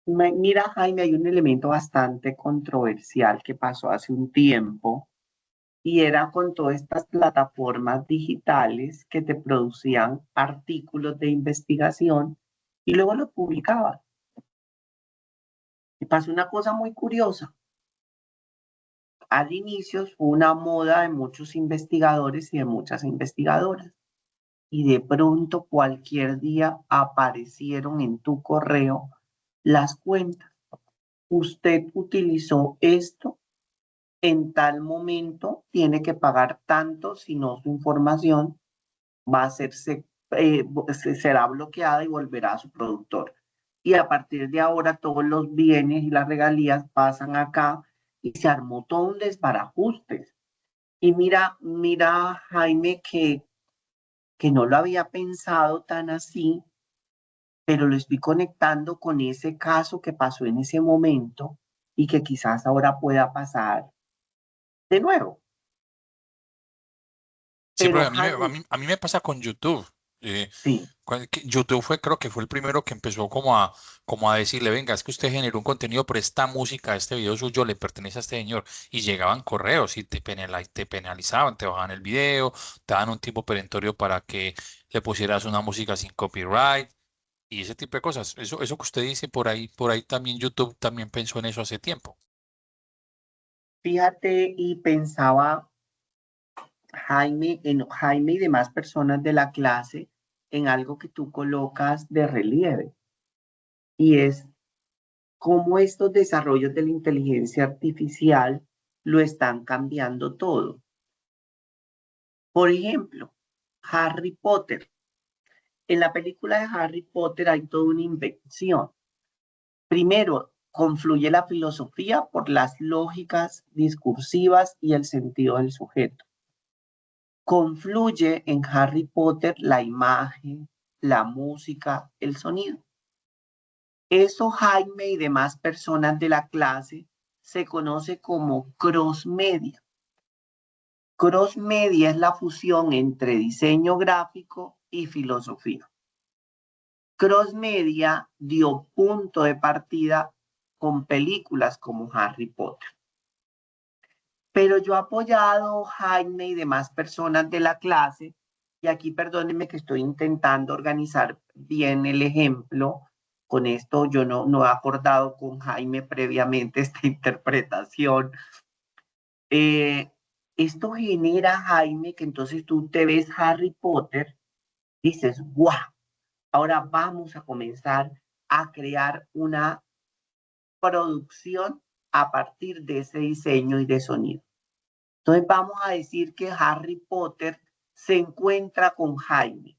S1: Mira, Jaime, hay un elemento bastante controversial que pasó hace un tiempo y era con todas estas plataformas digitales que te producían artículos de investigación y luego los publicaban. Y pasó una cosa muy curiosa. Al inicio fue una moda de muchos investigadores y de muchas investigadoras. Y de pronto cualquier día aparecieron en tu correo las cuentas. Usted utilizó esto en tal momento, tiene que pagar tanto, si no su información va a será bloqueada y volverá a su productor. Y a partir de ahora todos los bienes y las regalías pasan acá y se armó todo un desbarajuste. Y mira, Jaime, que no lo había pensado tan así, pero lo estoy conectando con ese caso que pasó en ese momento y que quizás ahora pueda pasar de nuevo.
S3: Sí, pero
S1: Pero Jaime,
S3: a mí me pasa con YouTube. Eh,
S1: sí,
S3: YouTube creo que fue el primero que empezó como a decirle, venga, es que usted generó un contenido, pero esta música, este video suyo le pertenece a este señor. Y llegaban correos y te penalizaban, te bajaban el video, te daban un tipo perentorio para que le pusieras una música sin copyright y ese tipo de cosas. Eso que usted dice por ahí también YouTube también pensó en eso hace tiempo.
S1: fíjate y pensaba Jaime y demás personas de la clase en algo que tú colocas de relieve y es cómo estos desarrollos de la inteligencia artificial lo están cambiando todo. Por ejemplo, Harry Potter. En la película de Harry Potter hay toda una invención. Primero, confluye la filosofía por las lógicas discursivas y el sentido del sujeto. Confluye en Harry Potter la imagen, la música, el sonido. Eso, Jaime y demás personas de la clase, se conoce como cross media. Cross media es la fusión entre diseño gráfico y filosofía. Cross media dio punto de partida con películas como Harry Potter. Pero yo he apoyado, Jaime y demás personas de la clase, y aquí perdónenme que estoy intentando organizar bien el ejemplo. Con esto yo no he acordado con Jaime previamente esta interpretación. Esto genera, Jaime, que entonces tú te ves Harry Potter, dices, ¡guau! Ahora vamos a comenzar a crear una producción a partir de ese diseño y de sonido. Entonces vamos a decir que Harry Potter se encuentra con Jaime,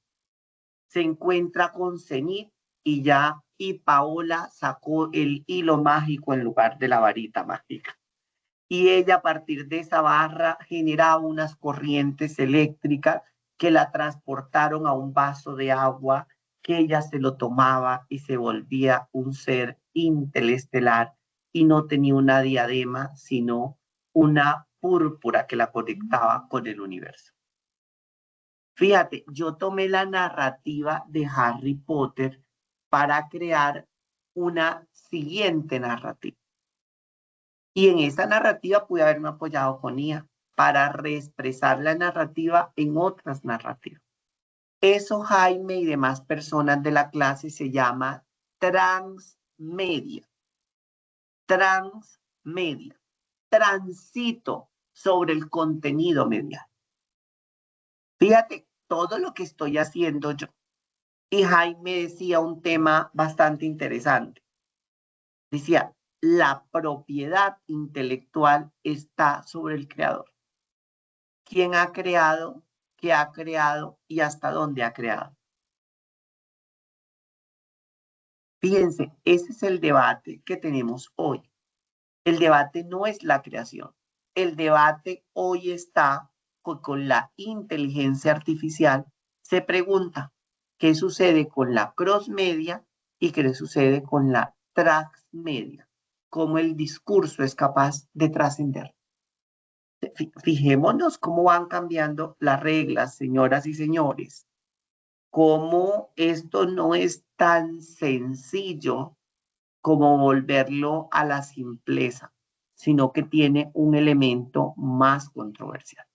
S1: se encuentra con Zenith y Paola sacó el hilo mágico en lugar de la varita mágica. Y ella a partir de esa barra generaba unas corrientes eléctricas que la transportaron a un vaso de agua, que ella se lo tomaba y se volvía un ser interestelar y no tenía una diadema, sino una púrpura que la conectaba con el universo. Fíjate, yo tomé la narrativa de Harry Potter para crear una siguiente narrativa. Y en esa narrativa pude haberme apoyado con IA para reexpresar la narrativa en otras narrativas. Eso, Jaime y demás personas de la clase, se llama transmedia. Transmedia. Transito sobre el contenido medial. Fíjate todo lo que estoy haciendo yo. Y Jaime decía un tema bastante interesante. Decía, la propiedad intelectual está sobre el creador. ¿Quién ha creado? ¿Qué ha creado? ¿Y hasta dónde ha creado? Fíjense, ese es el debate que tenemos hoy. El debate no es la creación. El debate hoy está con la inteligencia artificial. Se pregunta, ¿qué sucede con la cross-media y qué sucede con la transmedia? ¿Cómo el discurso es capaz de trascender? Fijémonos cómo van cambiando las reglas, señoras y señores. Cómo esto no es tan sencillo como volverlo a la simpleza, sino que tiene un elemento más controversial.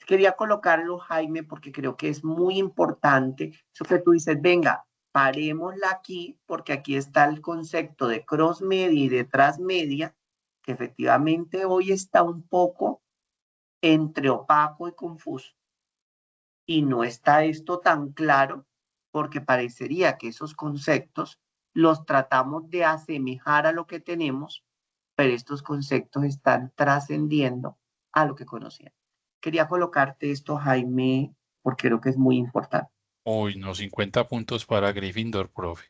S1: Quería colocarlo, Jaime, porque creo que es muy importante. Eso que tú dices, venga, parémosla aquí, porque aquí está el concepto de cross media y de transmedia, que efectivamente hoy está un poco entre opaco y confuso. Y no está esto tan claro porque parecería que esos conceptos los tratamos de asemejar a lo que tenemos, pero estos conceptos están trascendiendo a lo que conocían. Quería colocarte esto, Jaime, porque creo que es muy importante.
S3: Uy, no, 50 puntos para Gryffindor, profe.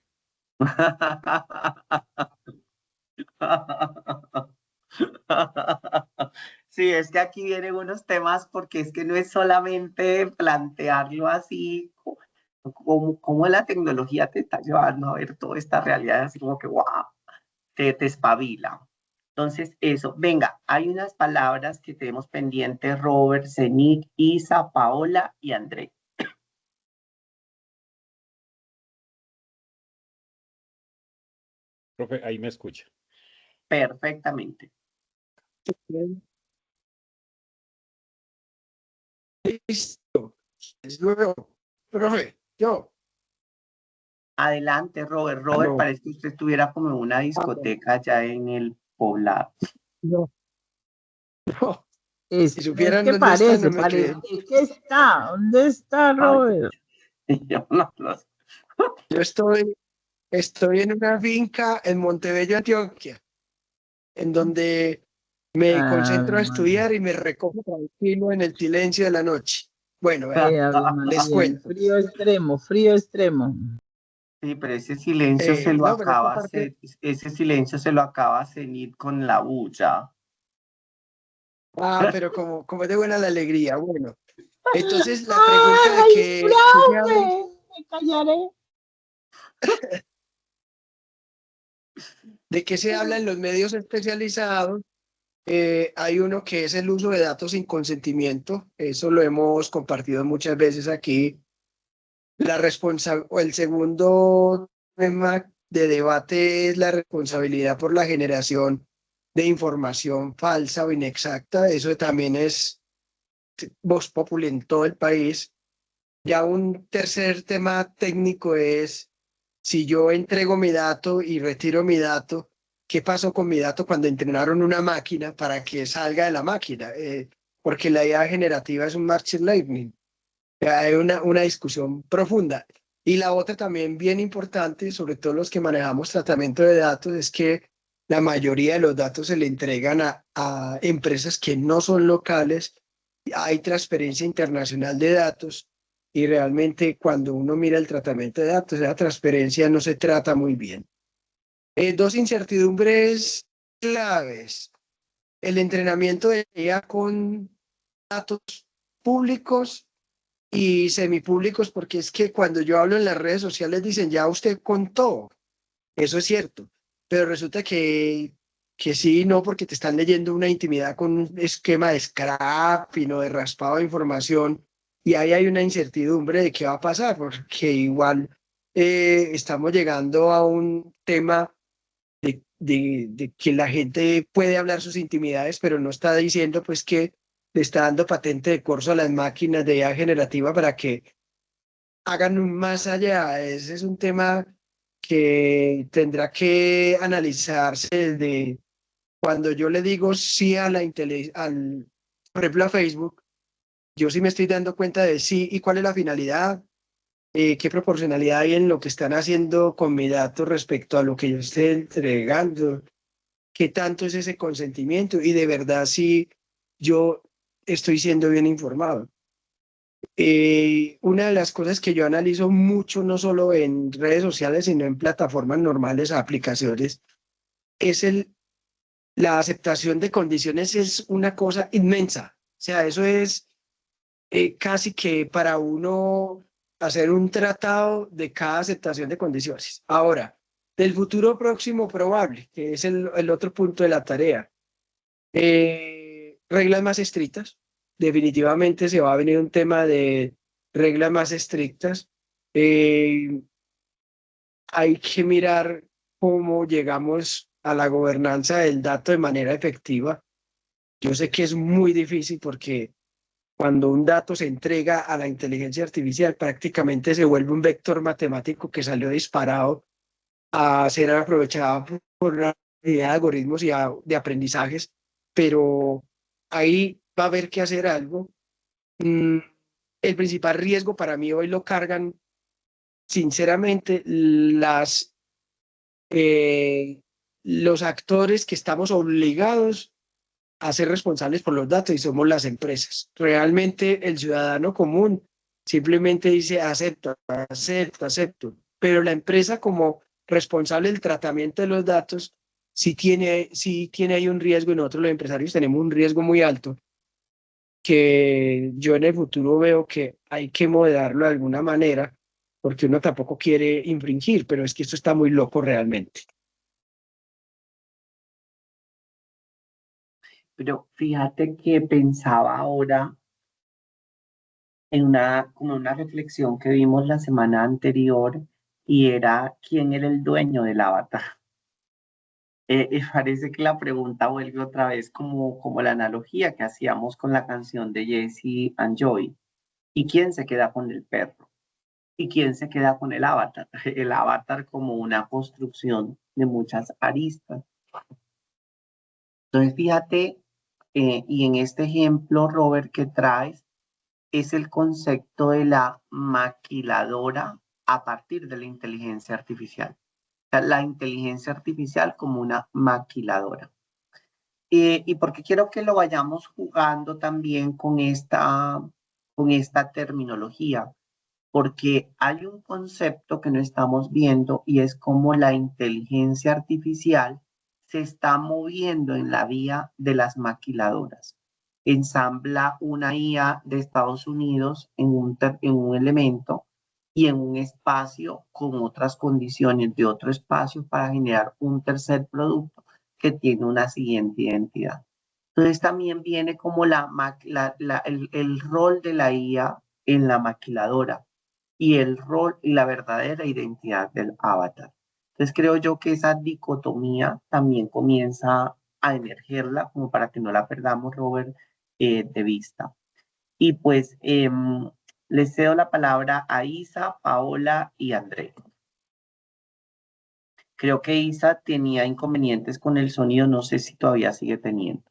S1: Sí, es que aquí vienen unos temas porque es que no es solamente plantearlo así, como la tecnología te está llevando a ver toda esta realidad, así como que wow, te espabila. Entonces, eso, venga, hay unas palabras que tenemos pendientes, Robert, Zenit, Isa, Paola y André.
S6: Profe, ahí me escucha.
S1: Perfectamente.
S2: Listo. Luego, profe, yo.
S1: Adelante, Robert. Robert,
S2: No,
S1: parece que usted estuviera como en una discoteca allá en el poblado.
S2: no, no.
S5: Es
S2: Si supieran
S5: que
S2: dónde está, no
S5: parece,
S2: me
S5: parece
S2: creen.
S5: que está. ¿Dónde está, Robert?
S1: Yo no lo sé.
S2: Yo estoy en una finca en Montebello, Antioquia, en donde me concentro a estudiar y me recojo tranquilo en el silencio de la noche. Bueno, vean,
S5: Ave
S2: les
S5: María, el
S2: cuento.
S5: frío extremo, frío extremo.
S1: Sí, pero ese silencio
S2: No, pero esta parte,
S1: ese silencio se lo acaba Zenit con la bulla.
S2: pero como es de buena la alegría, bueno. Entonces, la pregunta de
S5: ¡Ay,
S2: que se habla,
S5: profe! Me callaré.
S2: ¿De qué se habla en los medios especializados? Hay uno que es el uso de datos sin consentimiento. Eso lo hemos compartido muchas veces aquí. El segundo tema de debate es la responsabilidad por la generación de información falsa o inexacta. Eso también es vox populi en todo el país. Ya un tercer tema técnico es si yo entrego mi dato y retiro mi dato, ¿qué pasó con mi dato cuando entrenaron una máquina para que salga de la máquina? Porque la IA generativa es un machine learning. Hay una discusión profunda. Y la otra también bien importante, sobre todo los que manejamos tratamiento de datos, es que la mayoría de los datos se le entregan a empresas que no son locales. Hay transferencia internacional de datos y realmente cuando uno mira el tratamiento de datos, esa transferencia no se trata muy bien. Dos incertidumbres claves. El entrenamiento de IA con datos públicos y semipúblicos, porque es que cuando yo hablo en las redes sociales dicen, ya usted contó, eso es cierto, pero resulta que sí, no, porque te están leyendo una intimidad con un esquema de scrapping o de raspado de información, y ahí hay una incertidumbre de qué va a pasar, porque igual estamos llegando a un tema de que la gente puede hablar sus intimidades, pero no está diciendo pues que le está dando patente de corso a las máquinas de IA generativa para que hagan un más allá. Ese es un tema que tendrá que analizarse desde cuando yo le digo sí a la inteligencia, por ejemplo a Facebook, yo sí me estoy dando cuenta de sí y cuál es la finalidad, qué proporcionalidad hay en lo que están haciendo con mi dato respecto a lo que yo estoy entregando, qué tanto es ese consentimiento y de verdad si yo estoy siendo bien informado. Una de las cosas que yo analizo mucho, no solo en redes sociales, sino en plataformas normales, aplicaciones, es la aceptación de condiciones es una cosa inmensa. O sea, eso es casi que para uno hacer un tratado de cada aceptación de condiciones. Ahora, del futuro próximo probable, que es el otro punto de la tarea. Reglas más estrictas. Definitivamente se va a venir un tema de reglas más estrictas. Eh, Hay que mirar cómo llegamos a la gobernanza del dato de manera efectiva. Yo sé que es muy difícil porque cuando un dato se entrega a la inteligencia artificial, prácticamente se vuelve un vector matemático que salió disparado a ser aprovechado por una de algoritmos y de aprendizajes, pero ahí va a haber que hacer algo. El principal riesgo para mí hoy lo cargan, sinceramente, los actores que estamos obligados a ser responsables por los datos y somos las empresas. Realmente el ciudadano común simplemente dice acepto, acepto, acepto, pero la empresa como responsable del tratamiento de los datos sí tiene ahí un riesgo y nosotros los empresarios tenemos un riesgo muy alto que yo en el futuro veo que hay que moderarlo de alguna manera porque uno tampoco quiere infringir, pero es que esto está muy loco realmente.
S1: Pero fíjate que pensaba ahora en como una reflexión que vimos la semana anterior y era quién era el dueño del avatar. Y parece que la pregunta vuelve otra vez como la analogía que hacíamos con la canción de Jesse and Joy. ¿Y quién se queda con el perro? ¿Y quién se queda con el avatar? El avatar como una construcción de muchas aristas. Entonces, fíjate, y en este ejemplo, Robert, que traes, es el concepto de la maquiladora a partir de la inteligencia artificial. O sea, la inteligencia artificial como una maquiladora. Y porque quiero que lo vayamos jugando también con esta terminología, porque hay un concepto que no estamos viendo y es como la inteligencia artificial se está moviendo en la vía de las maquiladoras. Ensambla una IA de Estados Unidos en un elemento y en un espacio con otras condiciones de otro espacio para generar un tercer producto que tiene una siguiente identidad. Entonces también viene como el rol de la IA en la maquiladora y el rol y la verdadera identidad del avatar. Entonces creo yo que esa dicotomía también comienza a emergerla como para que no la perdamos, Robert, de vista. Y pues les cedo la palabra a Isa, Paola y André. Creo que Isa tenía inconvenientes con el sonido, no sé si todavía sigue teniendo.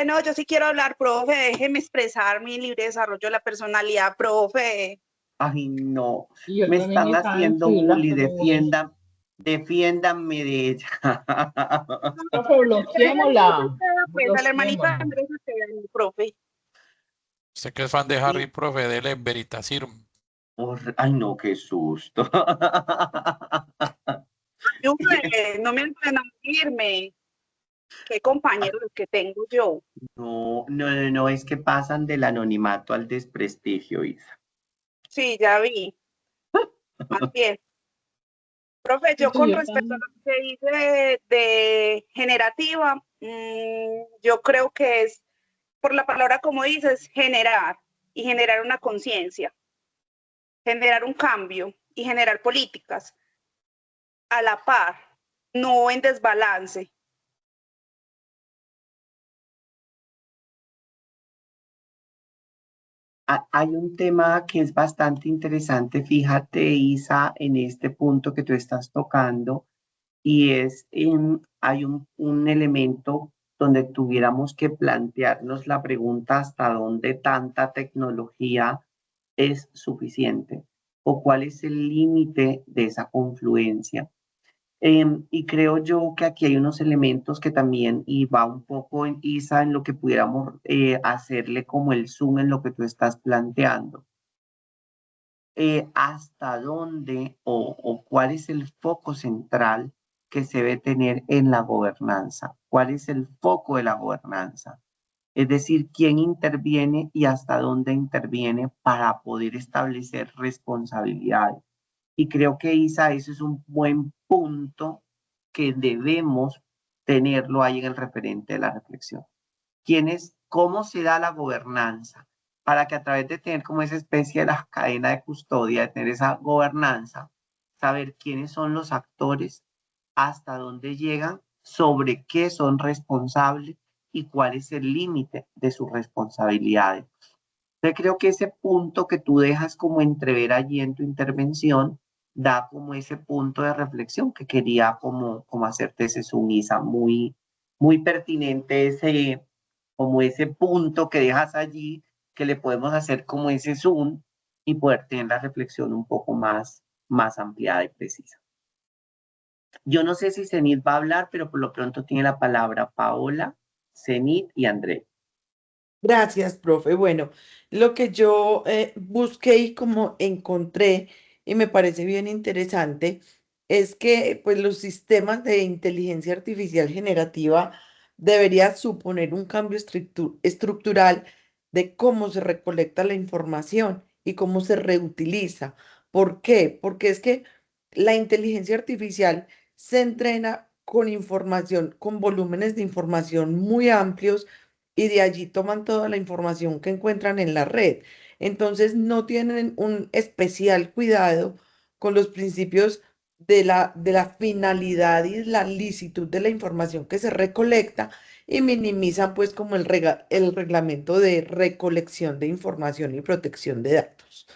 S6: No, yo sí quiero hablar, profe, déjeme expresar mi libre desarrollo de la personalidad, profe.
S1: Ay, no,
S5: Y yo
S1: me
S5: también
S1: están
S5: estaba en
S1: haciendo
S5: fila,
S1: bullying,
S5: pero bueno.
S1: defiéndanme de ella.
S5: Profe, bloqueémosla.
S6: Pues al hermanito
S5: Bloqueémosla.
S6: Andrés, profe.
S3: Usted que es fan de Harry, profe, dele Veritaserum.
S1: Ay, no, qué susto.
S6: No me ayuden a irme. Qué compañeros que tengo yo.
S1: No, es que pasan del anonimato al desprestigio, Isa.
S6: Sí, ya vi. Más bien. Profe, yo con respecto a lo que dice de generativa, yo creo que es, por la palabra como dices, generar y generar una conciencia, generar un cambio y generar políticas a la par, no en desbalance.
S1: Hay un tema que es bastante interesante, fíjate, Isa, en este punto que tú estás tocando, y es, hay un elemento donde tuviéramos que plantearnos la pregunta hasta dónde tanta tecnología es suficiente o cuál es el límite de esa confluencia. Y creo yo que aquí hay unos elementos que también, y va un poco en Isa, en lo que pudiéramos hacerle como el zoom en lo que tú estás planteando. ¿Hasta dónde o cuál es el foco central que se debe tener en la gobernanza? ¿Cuál es el foco de la gobernanza? Es decir, quién interviene y hasta dónde interviene para poder establecer responsabilidades. Y creo que, Isa, eso es un buen punto que debemos tenerlo ahí en el referente de la reflexión. ¿Cómo se da la gobernanza? Para que a través de tener como esa especie de la cadena de custodia, de tener esa gobernanza, saber quiénes son los actores, hasta dónde llegan, sobre qué son responsables y cuál es el límite de sus responsabilidades. Yo creo que ese punto que tú dejas como entrever allí en tu intervención da como ese punto de reflexión que quería como hacerte ese sumisa muy pertinente como ese punto que dejas allí que le podemos hacer como ese zoom y poder tener la reflexión un poco más ampliada y precisa. Yo no sé si Zenit va a hablar, pero por lo pronto tiene la palabra Paola, Zenit y André.
S4: Gracias, profe. Bueno, lo que yo busqué y como encontré y me parece bien interesante es que pues los sistemas de inteligencia artificial generativa debería suponer un cambio estructural de cómo se recolecta la información y cómo se reutiliza. ¿Por qué? Porque es que la inteligencia artificial se entrena con información, con volúmenes de información muy amplios y de allí toman toda la información que encuentran en la red. Entonces no tienen un especial cuidado con los principios de la finalidad y la licitud de la información que se recolecta y minimizan pues como el reglamento de recolección de información y protección de datos.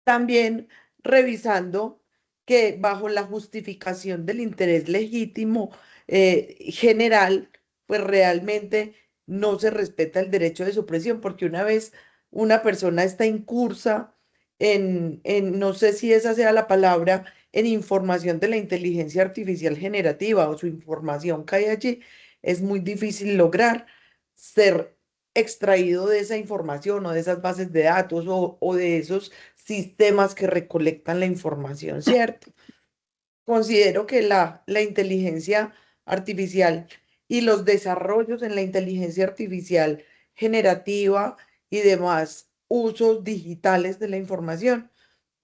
S4: También revisando que bajo la justificación del interés legítimo general, pues realmente no se respeta el derecho de supresión, porque una vez una persona está incursa no sé si esa sea la palabra, en información de la inteligencia artificial generativa o su información que hay allí, es muy difícil lograr ser extraído de esa información o de esas bases de datos o de esos sistemas que recolectan la información, ¿cierto? Considero que la inteligencia artificial y los desarrollos en la inteligencia artificial generativa y demás usos digitales de la información.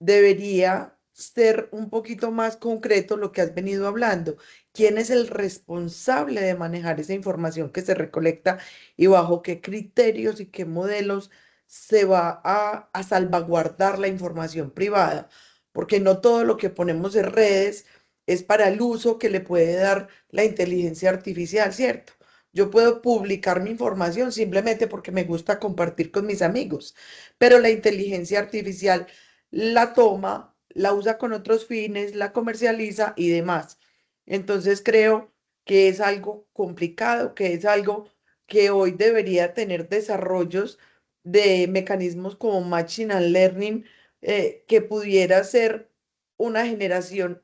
S4: Debería ser un poquito más concreto lo que has venido hablando. ¿Quién es el responsable de manejar esa información que se recolecta y bajo qué criterios y qué modelos se va a salvaguardar la información privada? Porque no todo lo que ponemos en redes es para el uso que le puede dar la inteligencia artificial, ¿cierto? Yo puedo publicar mi información simplemente porque me gusta compartir con mis amigos, pero la inteligencia artificial la toma, la usa con otros fines, la comercializa y demás. Entonces creo que es algo complicado, que es algo que hoy debería tener desarrollos de mecanismos como Machine Learning, que pudiera ser una generación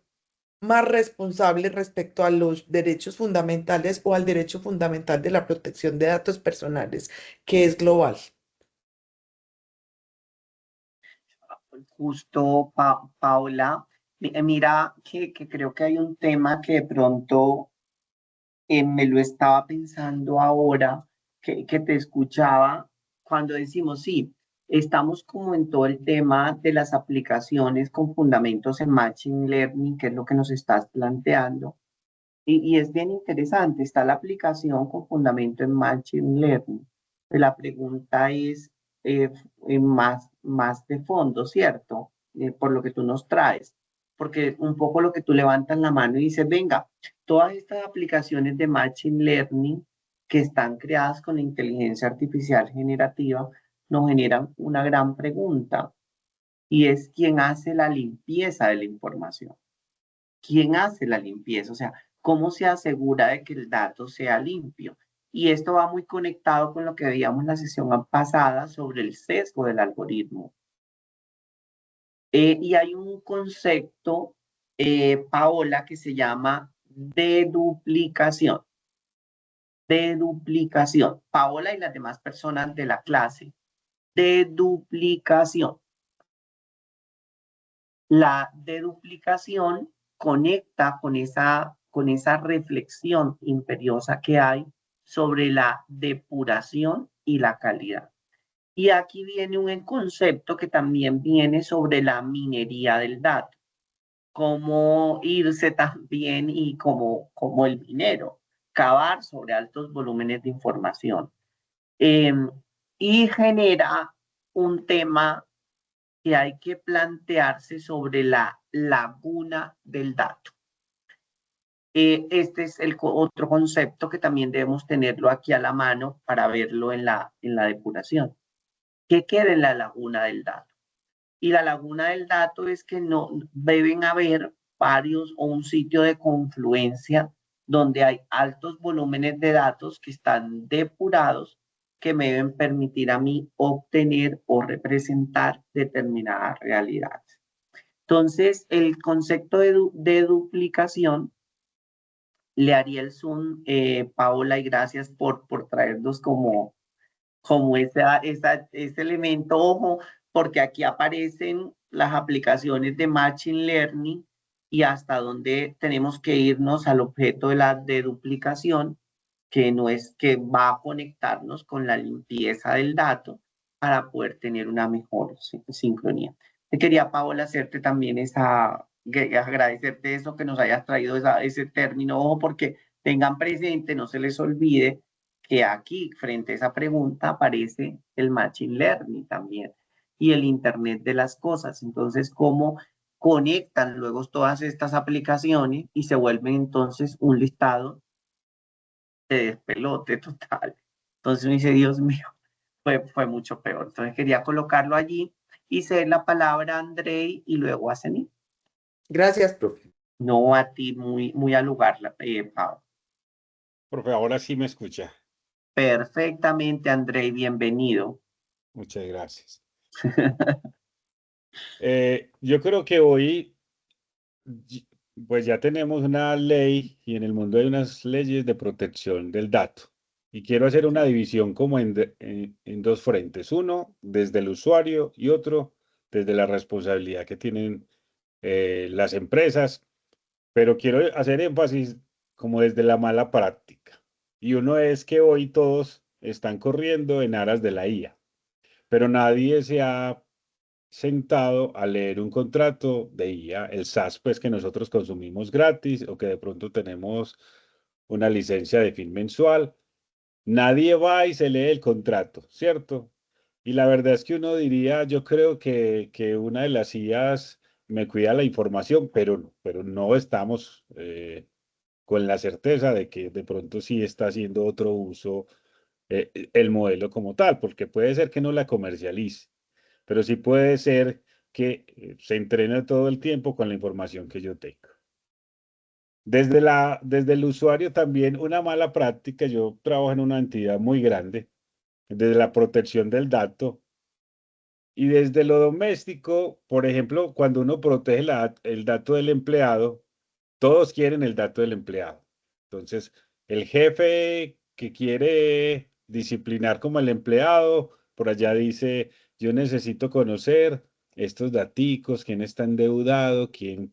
S4: más responsable respecto a los derechos fundamentales o al derecho fundamental de la protección de datos personales, que es global.
S1: Justo, Paula, mira que creo que hay un tema que de pronto me lo estaba pensando ahora que te escuchaba cuando decimos, sí, estamos como en todo el tema de las aplicaciones con fundamentos en Machine Learning, que es lo que nos estás planteando. Y es bien interesante, está la aplicación con fundamento en Machine Learning. La pregunta es más de fondo, ¿cierto? Por lo que tú nos traes. Porque un poco lo que tú levantas la mano y dices, venga, todas estas aplicaciones de Machine Learning que están creadas con inteligencia artificial generativa nos generan una gran pregunta y es quién hace la limpieza de la información. ¿Quién hace la limpieza? O sea, ¿cómo se asegura de que el dato sea limpio? Y esto va muy conectado con lo que veíamos en la sesión pasada sobre el sesgo del algoritmo. Y hay un concepto, Paola, que se llama deduplicación. Deduplicación. Paola y las demás personas de la clase. Deduplicación. La deduplicación conecta con esa reflexión imperiosa que hay sobre la depuración y la calidad. Y aquí viene un concepto que también viene sobre la minería del dato, cómo irse también y como el minero, cavar sobre altos volúmenes de información. Y genera un tema que hay que plantearse sobre la laguna del dato. Este es el otro concepto que también debemos tenerlo aquí a la mano para verlo en la depuración. ¿Qué queda en la laguna del dato? Y la laguna del dato es que no deben haber varios o un sitio de confluencia donde hay altos volúmenes de datos que están depurados que me deben permitir a mí obtener o representar determinadas realidades. Entonces, el concepto de duplicación le haría el zoom, Paola, y gracias por traernos como ese elemento, ojo, porque aquí aparecen las aplicaciones de Machine Learning y hasta dónde tenemos que irnos al objeto de la deduplicación, que no es que va a conectarnos con la limpieza del dato para poder tener una mejor sincronía. Te quería, Paola, hacerte también agradecerte eso que nos hayas traído ese término, ojo, porque tengan presente, no se les olvide que aquí, frente a esa pregunta, aparece el Machine Learning también y el Internet de las cosas. Entonces, ¿cómo conectan luego todas estas aplicaciones y se vuelven entonces un listado de despelote total? Entonces me dice, Dios mío, fue mucho peor. Entonces quería colocarlo allí y ceder la palabra a Andrei y luego a Zenit.
S4: Gracias, profe.
S1: No a ti, muy al lugar, Pau.
S7: Profe, ahora sí me escucha.
S1: Perfectamente, Andrei, bienvenido.
S7: Muchas gracias. Yo creo que hoy, pues ya tenemos una ley y en el mundo hay unas leyes de protección del dato. Y quiero hacer una división como en dos frentes. Uno, desde el usuario y otro, desde la responsabilidad que tienen las empresas. Pero quiero hacer énfasis como desde la mala práctica. Y uno es que hoy todos están corriendo en aras de la IA. pero nadie se ha sentado a leer un contrato de IA, el SaaS, pues que nosotros consumimos gratis o que de pronto tenemos una licencia de fin mensual. Nadie va y se lee el contrato, ¿cierto? Y la verdad es que uno diría, yo creo que una de las IAs me cuida la información, pero no estamos con la certeza de que de pronto sí está haciendo otro uso el modelo como tal, porque puede ser que no la comercialice, pero sí puede ser que se entrene todo el tiempo con la información que yo tengo. Desde el usuario también una mala práctica, yo trabajo en una entidad muy grande, desde la protección del dato y desde lo doméstico, por ejemplo, cuando uno protege el dato del empleado, todos quieren el dato del empleado. Entonces, el jefe que quiere disciplinar como el empleado, por allá dice, yo necesito conocer estos daticos, quién está endeudado, quién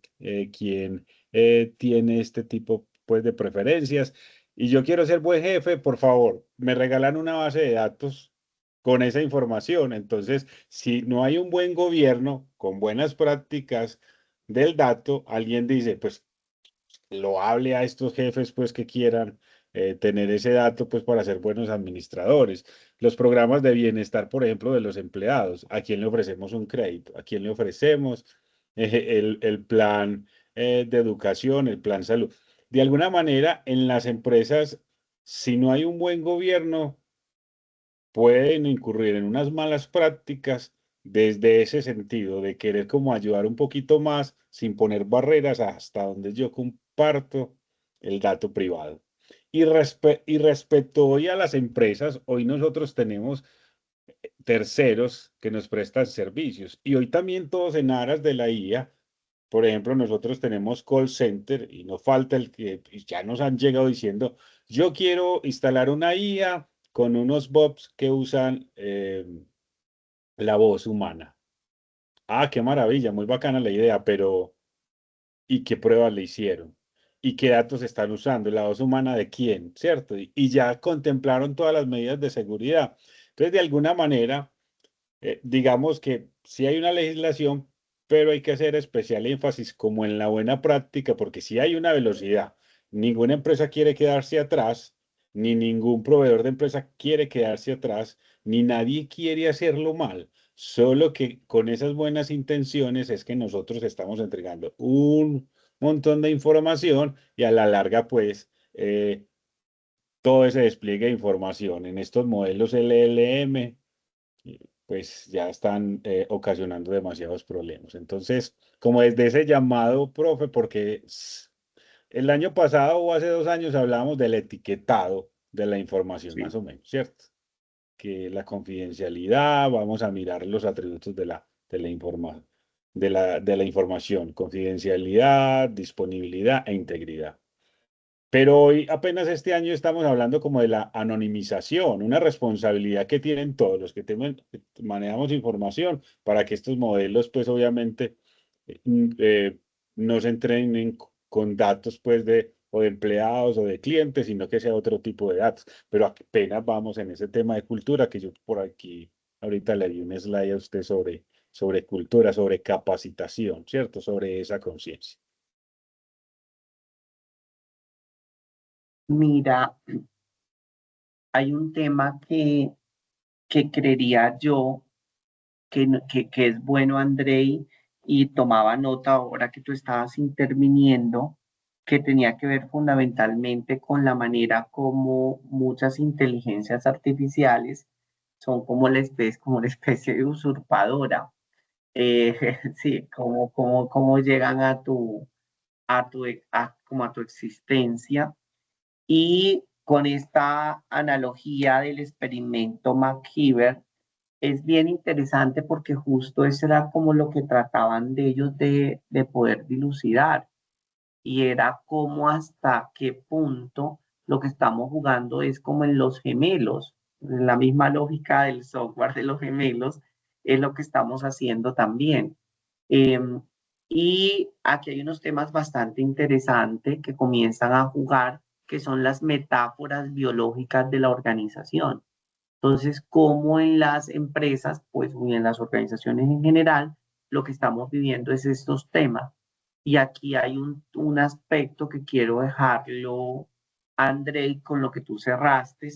S7: tiene este tipo pues, de preferencias. Y yo quiero ser buen jefe, por favor, me regalan una base de datos con esa información. Entonces, si no hay un buen gobierno con buenas prácticas del dato, alguien dice, pues lo hable a estos jefes pues que quieran tener ese dato pues para ser buenos administradores. Los programas de bienestar, por ejemplo, de los empleados, ¿a quién le ofrecemos un crédito? ¿A quién le ofrecemos el plan de educación, el plan salud? De alguna manera, en las empresas, si no hay un buen gobierno, pueden incurrir en unas malas prácticas desde ese sentido de querer como ayudar un poquito más sin poner barreras hasta donde yo comparto el dato privado. Y respecto hoy a las empresas, hoy nosotros tenemos terceros que nos prestan servicios y hoy también todos en aras de la IA. Por ejemplo, nosotros tenemos call center y no falta el que ya nos han llegado diciendo, yo quiero instalar una IA con unos bots que usan la voz humana. Ah, qué maravilla, muy bacana la idea, pero ¿y qué pruebas le hicieron? ¿Y qué datos están usando? ¿La voz humana de quién? ¿Cierto? Y ya contemplaron todas las medidas de seguridad. Entonces, de alguna manera, digamos que sí hay una legislación, pero hay que hacer especial énfasis como en la buena práctica, porque si hay una velocidad, ninguna empresa quiere quedarse atrás, ni ningún proveedor de empresa quiere quedarse atrás, ni nadie quiere hacerlo mal, solo que con esas buenas intenciones es que nosotros estamos entregando un montón de información y a la larga, pues, todo ese despliegue de información en estos modelos LLM pues ya están ocasionando demasiados problemas. Entonces, como desde ese llamado, profe, porque el año pasado o hace 2 años hablábamos del etiquetado de la información,
S1: Sí.
S7: más o menos, ¿cierto? Que la confidencialidad, vamos a mirar los atributos de la información, confidencialidad, disponibilidad e integridad. Pero hoy, apenas este año, estamos hablando como de la anonimización, una responsabilidad que tienen todos los que manejamos información para que estos modelos, pues obviamente, no se entrenen con datos, pues, o de empleados o de clientes, sino que sea otro tipo de datos. Pero apenas vamos en ese tema de cultura, que yo por aquí, ahorita le di un slide a usted sobre cultura, sobre capacitación, ¿cierto? Sobre esa conciencia.
S1: Mira, hay un tema que creería yo que es bueno, Andrei, y tomaba nota ahora que tú estabas interviniendo, que tenía que ver fundamentalmente con la manera como muchas inteligencias artificiales son como una especie de usurpadora. Sí, como llegan como a tu existencia. Y con esta analogía del experimento McKeever, es bien interesante porque justo eso era como lo que trataban de ellos de poder dilucidar. Y era como hasta qué punto lo que estamos jugando es como en los gemelos. La misma lógica del software de los gemelos es lo que estamos haciendo también. Em, y aquí hay unos temas bastante interesantes que comienzan a jugar, que son las metáforas biológicas de la organización. Entonces, como en las empresas, pues, y en las organizaciones en general, lo que estamos viviendo es estos temas. Y aquí hay un aspecto que quiero dejarlo, Andrei, con lo que tú cerraste,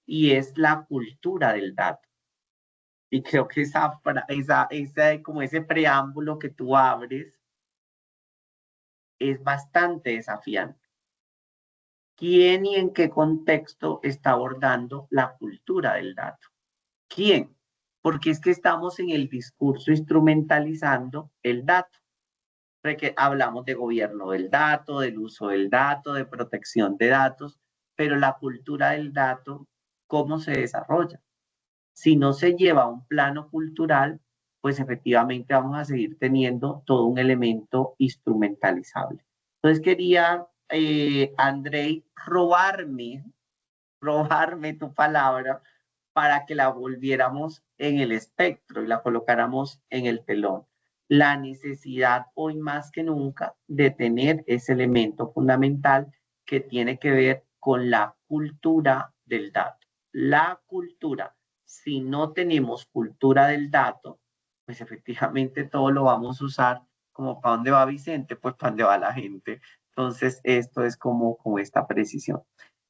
S1: y es la cultura del dato. Y creo que como ese preámbulo que tú abres es bastante desafiante. ¿Quién y en qué contexto está abordando la cultura del dato? ¿Quién? Porque es que estamos en el discurso instrumentalizando el dato. Porque hablamos de gobierno del dato, del uso del dato, de protección de datos, pero la cultura del dato, ¿cómo se desarrolla? Si no se lleva a un plano cultural, pues efectivamente vamos a seguir teniendo todo un elemento instrumentalizable. Entonces quería, Andrei, robarme tu palabra para que la volviéramos en el espectro y la colocáramos en el telón. La necesidad hoy más que nunca de tener ese elemento fundamental que tiene que ver con la cultura del dato. La cultura, si no tenemos cultura del dato, pues efectivamente todo lo vamos a usar como ¿para dónde va Vicente? Pues ¿para dónde va la gente? Entonces, esto es como esta precisión.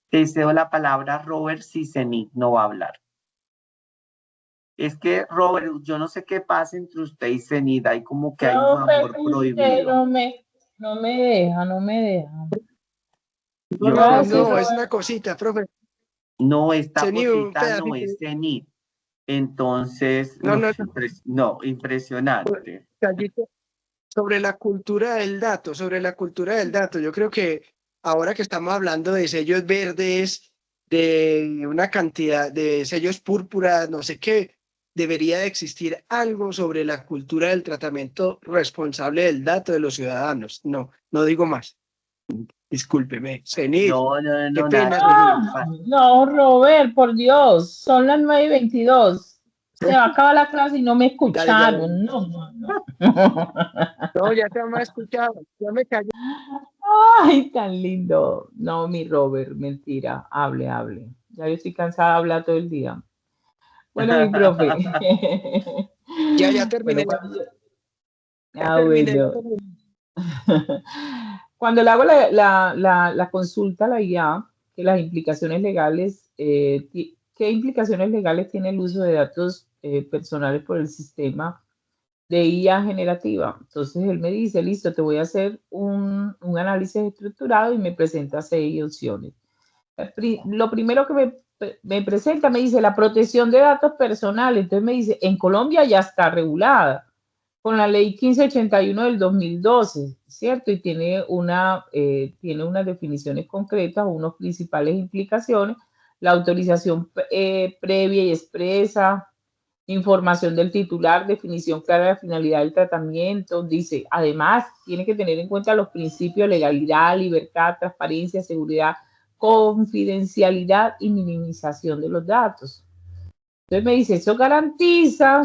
S1: Te cedo la palabra a Robert si Zenit no va a hablar. Es que, Robert, yo no sé qué pasa entre usted y Zenit, hay como que hay un amor prohibido.
S5: no me deja, no me deja.
S1: Yo
S5: Gracias,
S1: creo
S2: No,
S1: que
S2: es una cosita, profe.
S1: no, esta
S2: Tenía un
S1: cosita no
S2: pedacito.
S1: es Zenit. Entonces,
S2: No, no,
S1: no, impresionante.
S2: Gallito, sobre la cultura del dato, sobre la cultura del dato. Yo creo que ahora que estamos hablando de sellos verdes, de una cantidad de sellos púrpuras, no sé qué, debería de existir algo sobre la cultura del tratamiento responsable del dato de los ciudadanos. No, no digo más. Discúlpeme, Zenit,
S1: No,
S2: qué
S1: nada
S2: pena,
S1: que
S2: Zenit.
S5: Ah, no, Robert, por Dios, son las 9:22. Se va a acabar la clase y no me
S2: Dale, ya,
S5: escucharon. No, no, no.
S2: no, ya se me ha escuchado, ya me callé.
S5: Ay, tan lindo. No, mi Robert, mentira. Hable, hable. Ya yo estoy cansada de hablar todo el día. Bueno, mi profe.
S2: Ya
S5: Bueno,
S2: terminé, ya terminé, ya
S5: bueno.
S2: terminé.
S5: Cuando le hago la consulta a la IA, que las implicaciones legales, ¿qué implicaciones legales tiene el uso de datos personales por el sistema de IA generativa? Entonces él me dice, listo, te voy a hacer un análisis estructurado y me presenta 6 opciones. Lo primero que me presenta me dice la protección de datos personales. Entonces me dice, en Colombia ya está regulada con la ley 1581 del 2012, ¿cierto? Y tiene unas definiciones concretas, unas principales implicaciones, la autorización previa y expresa, información del titular, definición clara de la finalidad del tratamiento, dice, además, tiene que tener en cuenta los principios de legalidad, libertad, transparencia, seguridad, confidencialidad y minimización de los datos. Entonces me dice, eso garantiza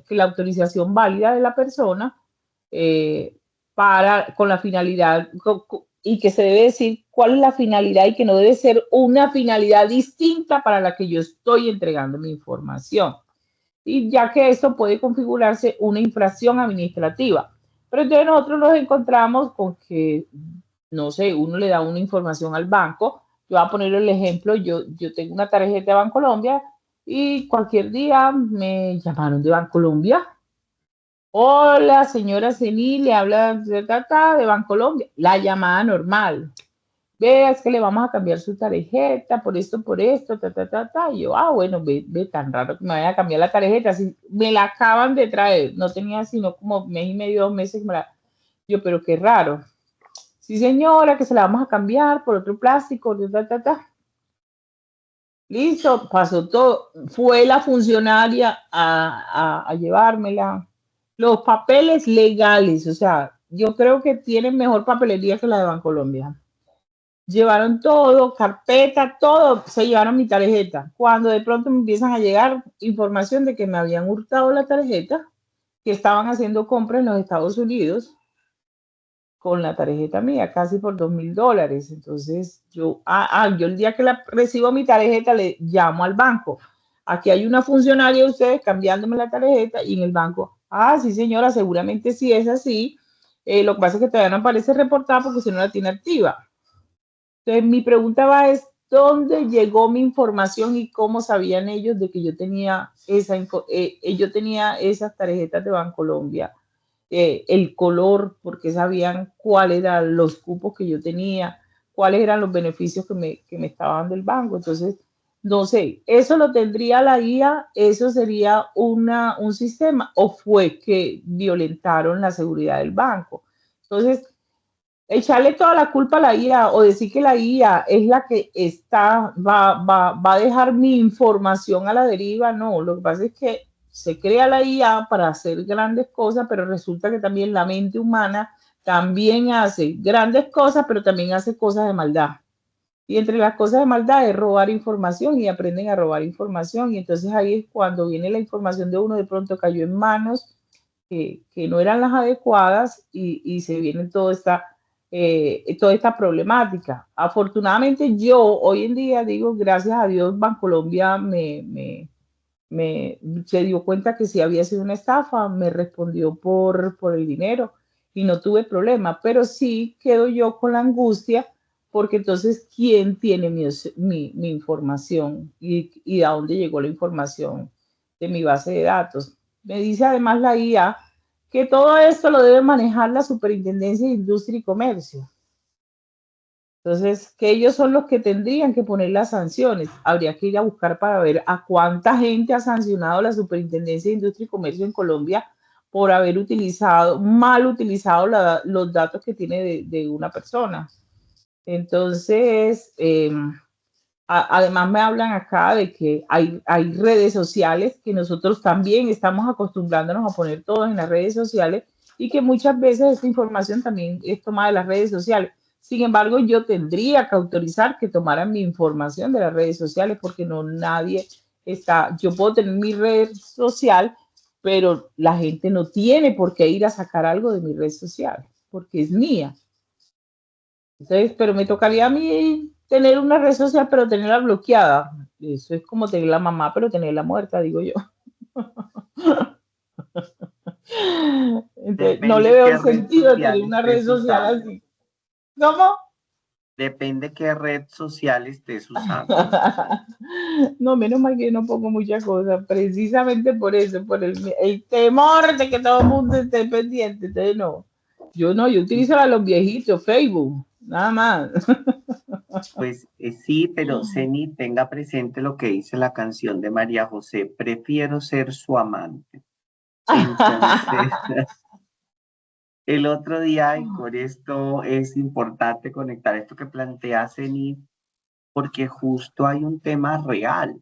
S5: que la autorización válida de la persona con la finalidad, y que se debe decir cuál es la finalidad y que no debe ser una finalidad distinta para la que yo estoy entregando mi información. Y ya que esto puede configurarse una infracción administrativa. Pero entonces nosotros nos encontramos con que, no sé, uno le da una información al banco. Yo voy a poner el ejemplo, yo tengo una tarjeta de Bancolombia y cualquier día me llamaron de Bancolombia. Hola, señora Ceni, le habla de Bancolombia. La llamada normal. Vea, es que le vamos a cambiar su tarjeta por esto, Y yo, bueno, ve, tan raro que me vaya a cambiar la tarjeta. Si me la acaban de traer, no tenía sino como mes y medio, 2 meses que me la... Yo, pero qué raro. Sí, señora, que se la vamos a cambiar por otro plástico, Listo, pasó todo. Fue la funcionaria a llevármela. Los papeles legales, o sea, yo creo que tienen mejor papelería que la de Bancolombia. Llevaron todo, carpeta, todo, se llevaron mi tarjeta. Cuando de pronto me empiezan a llegar información de que me habían hurtado la tarjeta, que estaban haciendo compras en los Estados Unidos con la tarjeta mía, casi por $2,000. Entonces yo el día que recibo mi tarjeta le llamo al banco. aquí hay una funcionaria de ustedes cambiándome la tarjeta y en el banco, ah, sí señora, seguramente sí es así. Lo que pasa es que todavía no aparece reportada porque si no la tiene activa. Entonces, mi pregunta va es, ¿dónde llegó mi información y cómo sabían ellos de que yo tenía yo tenía esas tarjetas de Bancolombia? El color, porque sabían cuáles eran los cupos que yo tenía, cuáles eran los beneficios que me estaba dando el banco. Entonces, no sé, ¿eso lo tendría la IA? ¿Eso sería un sistema? ¿O fue que violentaron la seguridad del banco? Entonces, echarle toda la culpa a la IA o decir que la IA es la que va a dejar mi información a la deriva, no, lo que pasa es que se crea la IA para hacer grandes cosas, pero resulta que también la mente humana también hace grandes cosas, pero también hace cosas de maldad. Y entre las cosas de maldad es robar información y aprenden a robar información. Y entonces ahí es cuando viene la información de uno, de pronto cayó en manos que no eran las adecuadas y se viene toda esta problemática. Afortunadamente yo hoy en día digo, gracias a Dios, Bancolombia se dio cuenta que si había sido una estafa, me respondió por el dinero y no tuve problema, pero sí quedo yo con la angustia porque entonces, ¿quién tiene mi información y a dónde llegó la información de mi base de datos? Me dice además la IA que todo esto lo debe manejar la Superintendencia de Industria y Comercio. Entonces, que ellos son los que tendrían que poner las sanciones. Habría que ir a buscar para ver a cuánta gente ha sancionado la Superintendencia de Industria y Comercio en Colombia por haber mal utilizado los datos que tiene de una persona. Entonces, además me hablan acá de que hay redes sociales que nosotros también estamos acostumbrándonos a poner todos en las redes sociales y que muchas veces esta información también es tomada de las redes sociales. Sin embargo, yo tendría que autorizar que tomaran mi información de las redes sociales porque no nadie yo puedo tener mi red social, pero la gente no tiene por qué ir a sacar algo de mi red social porque es mía. Entonces, pero me tocaría a mí tener una red social, pero tenerla bloqueada. Eso es como tener la mamá, pero tenerla muerta, digo yo. Entonces, no le
S1: Depende
S5: veo
S1: qué
S5: el
S1: red
S5: sentido de
S1: social
S5: tener una red
S1: estés
S5: social
S1: usando.
S5: así. ¿Cómo?
S1: Depende qué red social estés usando.
S5: No, menos mal que no pongo muchas cosas, precisamente por eso, por el temor de que todo el mundo esté pendiente. Entonces, no. Yo utilizo a los viejitos, Facebook, nada más.
S1: Pues sí, pero Ceni, tenga presente lo que dice la canción de María José, prefiero ser su amante. Entonces, el otro día, y por esto es importante conectar esto que plantea Ceni, porque justo hay un tema real,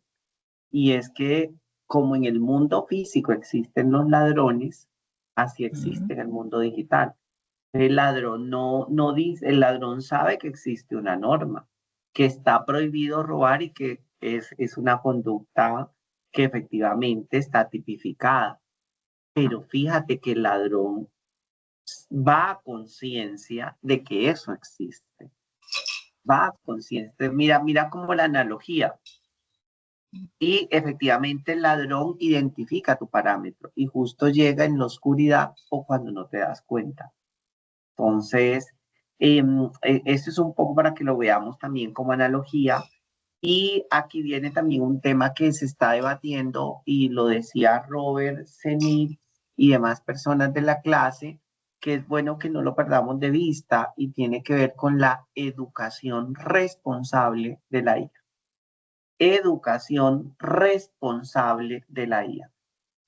S1: y es que como en el mundo físico existen los ladrones, así existe en el mundo digital. El ladrón no dice, el ladrón sabe que existe una norma, que está prohibido robar y que es una conducta que efectivamente está tipificada. Pero fíjate que el ladrón va a conciencia de que eso existe. Va a conciencia. Mira como la analogía. Y efectivamente el ladrón identifica tu parámetro y justo llega en la oscuridad o cuando no te das cuenta. Entonces, esto es un poco para que lo veamos también como analogía. Y aquí viene también un tema que se está debatiendo y lo decía Robert Zenit y demás personas de la clase, que es bueno que no lo perdamos de vista y tiene que ver con la educación responsable de la IA. Educación responsable de la IA.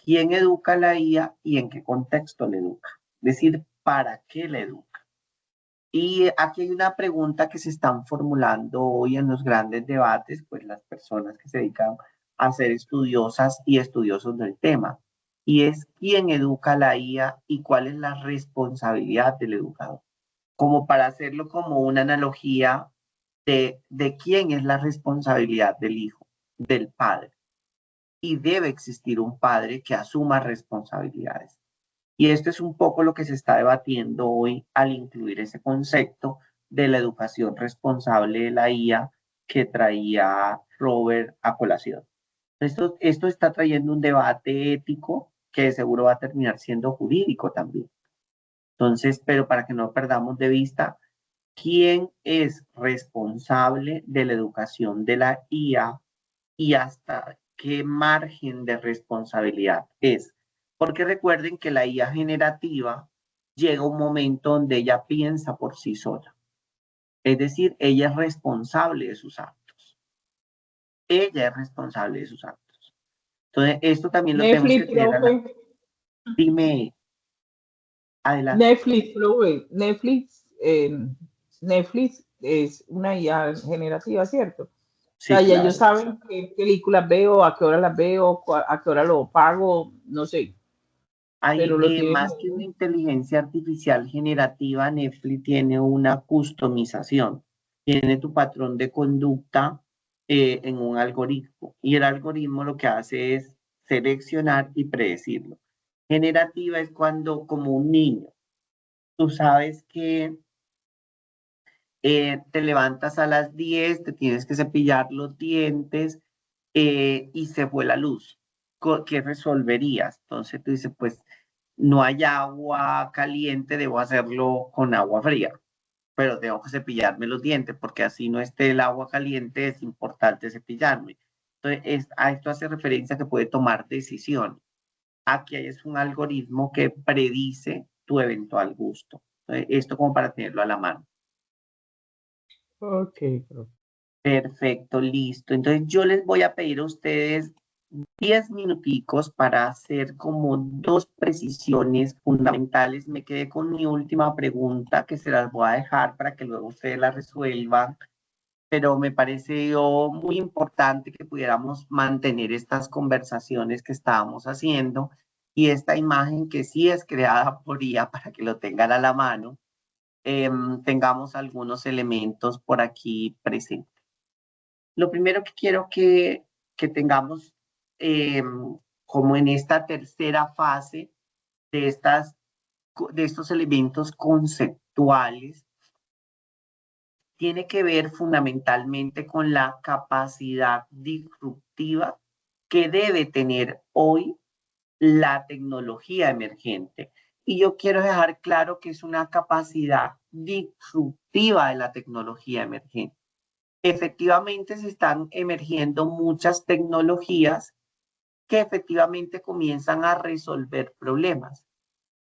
S1: ¿Quién educa a la IA y en qué contexto le educa? Es decir, ¿para qué le educa? Y aquí hay una pregunta que se están formulando hoy en los grandes debates, pues las personas que se dedican a ser estudiosas y estudiosos del tema, y es quién educa a la IA y cuál es la responsabilidad del educador. Como para hacerlo como una analogía de quién es la responsabilidad del hijo, del padre. Y debe existir un padre que asuma responsabilidades. Y esto es un poco lo que se está debatiendo hoy al incluir ese concepto de la educación responsable de la IA que traía Robert a colación. Esto está trayendo un debate ético que de seguro va a terminar siendo jurídico también. Entonces, pero para que no perdamos de vista, ¿quién es responsable de la educación de la IA y hasta qué margen de responsabilidad es? Porque recuerden que la IA generativa llega un momento donde ella piensa por sí sola. Es decir, ella es responsable de sus actos. Ella es responsable de sus actos. Entonces, esto también lo tenemos que
S5: Netflix,
S1: tener a la...
S5: profe,
S1: Dime, adelante.
S5: Netflix, profe, Netflix es una IA generativa, ¿cierto? O
S1: Sí,
S5: sea, ya ellos
S1: claro.
S5: saben qué películas veo, a qué hora las veo, a qué hora lo pago, no sé, pero lo tienen
S1: Más que una
S5: ahí.
S1: inteligencia artificial generativa, Netflix tiene una customización. Tiene tu patrón de conducta en un algoritmo. Y el algoritmo lo que hace es seleccionar y predecirlo. Generativa es cuando, como un niño, tú sabes que te levantas a las 10, te tienes que cepillar los dientes y se fue la luz. ¿Qué resolverías? Entonces tú dices, pues no hay agua caliente, debo hacerlo con agua fría, pero tengo que cepillarme los dientes porque así no esté el agua caliente, es importante cepillarme. Entonces, a esto hace referencia a que puede tomar decisiones. Aquí es un algoritmo que predice tu eventual gusto. Entonces, esto como para tenerlo a la mano.
S5: Ok, profe.
S1: Perfecto, listo. Entonces yo les voy a pedir a ustedes 10 minuticos para hacer como 2 precisiones fundamentales. Me quedé con mi última pregunta que se las voy a dejar para que luego ustedes la resuelvan, pero me pareció muy importante que pudiéramos mantener estas conversaciones que estábamos haciendo y esta imagen que sí es creada por IA para que lo tengan a la mano, tengamos algunos elementos por aquí presentes. Lo primero que quiero que tengamos como en esta tercera fase de, de estos elementos conceptuales tiene que ver fundamentalmente con la capacidad disruptiva que debe tener hoy la tecnología emergente. Y yo quiero dejar claro que es una capacidad disruptiva de la tecnología emergente. Efectivamente se están emergiendo muchas tecnologías que efectivamente comienzan a resolver problemas,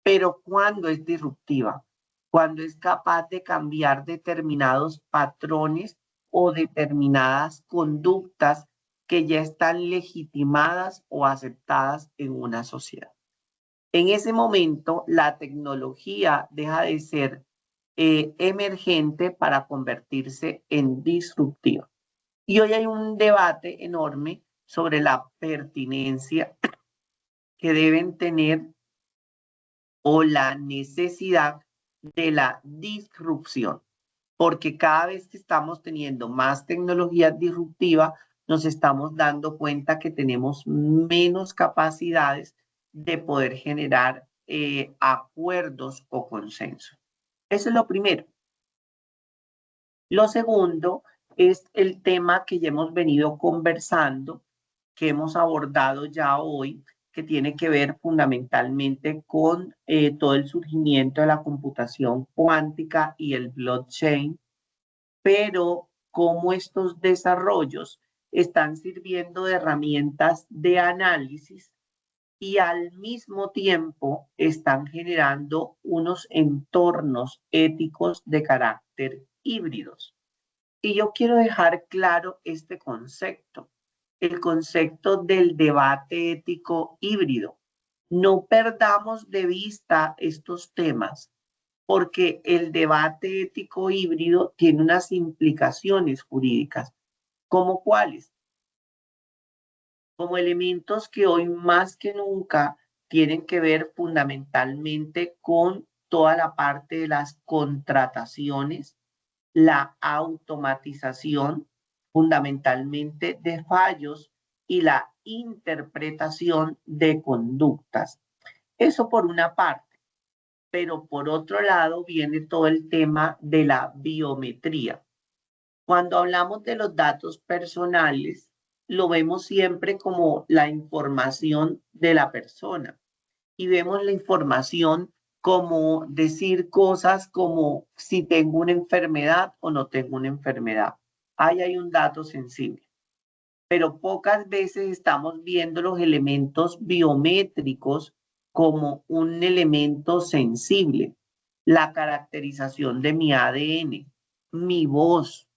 S1: pero cuando es disruptiva, cuando es capaz de cambiar determinados patrones o determinadas conductas que ya están legitimadas o aceptadas en una sociedad. En ese momento, la tecnología deja de ser emergente para convertirse en disruptiva. Y hoy hay un debate enorme sobre la pertinencia que deben tener o la necesidad de la disrupción, porque cada vez que estamos teniendo más tecnología disruptiva, nos estamos dando cuenta que tenemos menos capacidades de poder generar acuerdos o consenso. Eso es lo primero. Lo segundo es el tema que ya hemos venido conversando, que hemos abordado ya hoy, que tiene que ver fundamentalmente con todo el surgimiento de la computación cuántica y el blockchain, pero cómo estos desarrollos están sirviendo de herramientas de análisis y al mismo tiempo están generando unos entornos éticos de carácter híbridos. Y yo quiero dejar claro este concepto, el concepto del debate ético híbrido. No perdamos de vista estos temas, porque el debate ético híbrido tiene unas implicaciones jurídicas. ¿Cómo cuáles? Como elementos que hoy más que nunca tienen que ver fundamentalmente con toda la parte de las contrataciones, la automatización fundamentalmente de fallos y la interpretación de conductas. Eso por una parte, pero por otro lado viene todo el tema de la biometría. Cuando hablamos de los datos personales, lo vemos siempre como la información de la persona y vemos la información como decir cosas como si tengo una enfermedad o no tengo una enfermedad. Ahí hay un dato sensible, pero pocas veces estamos viendo los elementos biométricos como un elemento sensible. La caracterización de mi ADN, mi voz,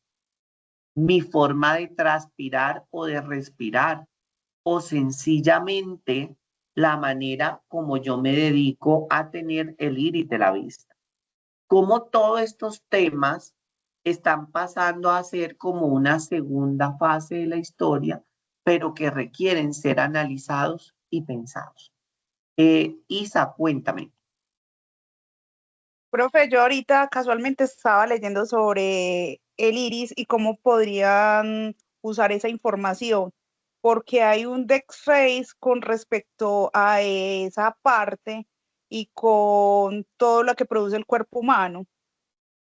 S1: mi forma de transpirar o de respirar, o sencillamente la manera como yo me dedico a tener el iris de la vista. Como todos estos temas están pasando a ser como una segunda fase de la historia, pero que requieren ser analizados y pensados. Isa, cuéntame.
S6: Profe, yo ahorita casualmente estaba leyendo sobre el iris y cómo podrían usar esa información, porque hay un deepfake con respecto a esa parte y con todo lo que produce el cuerpo humano.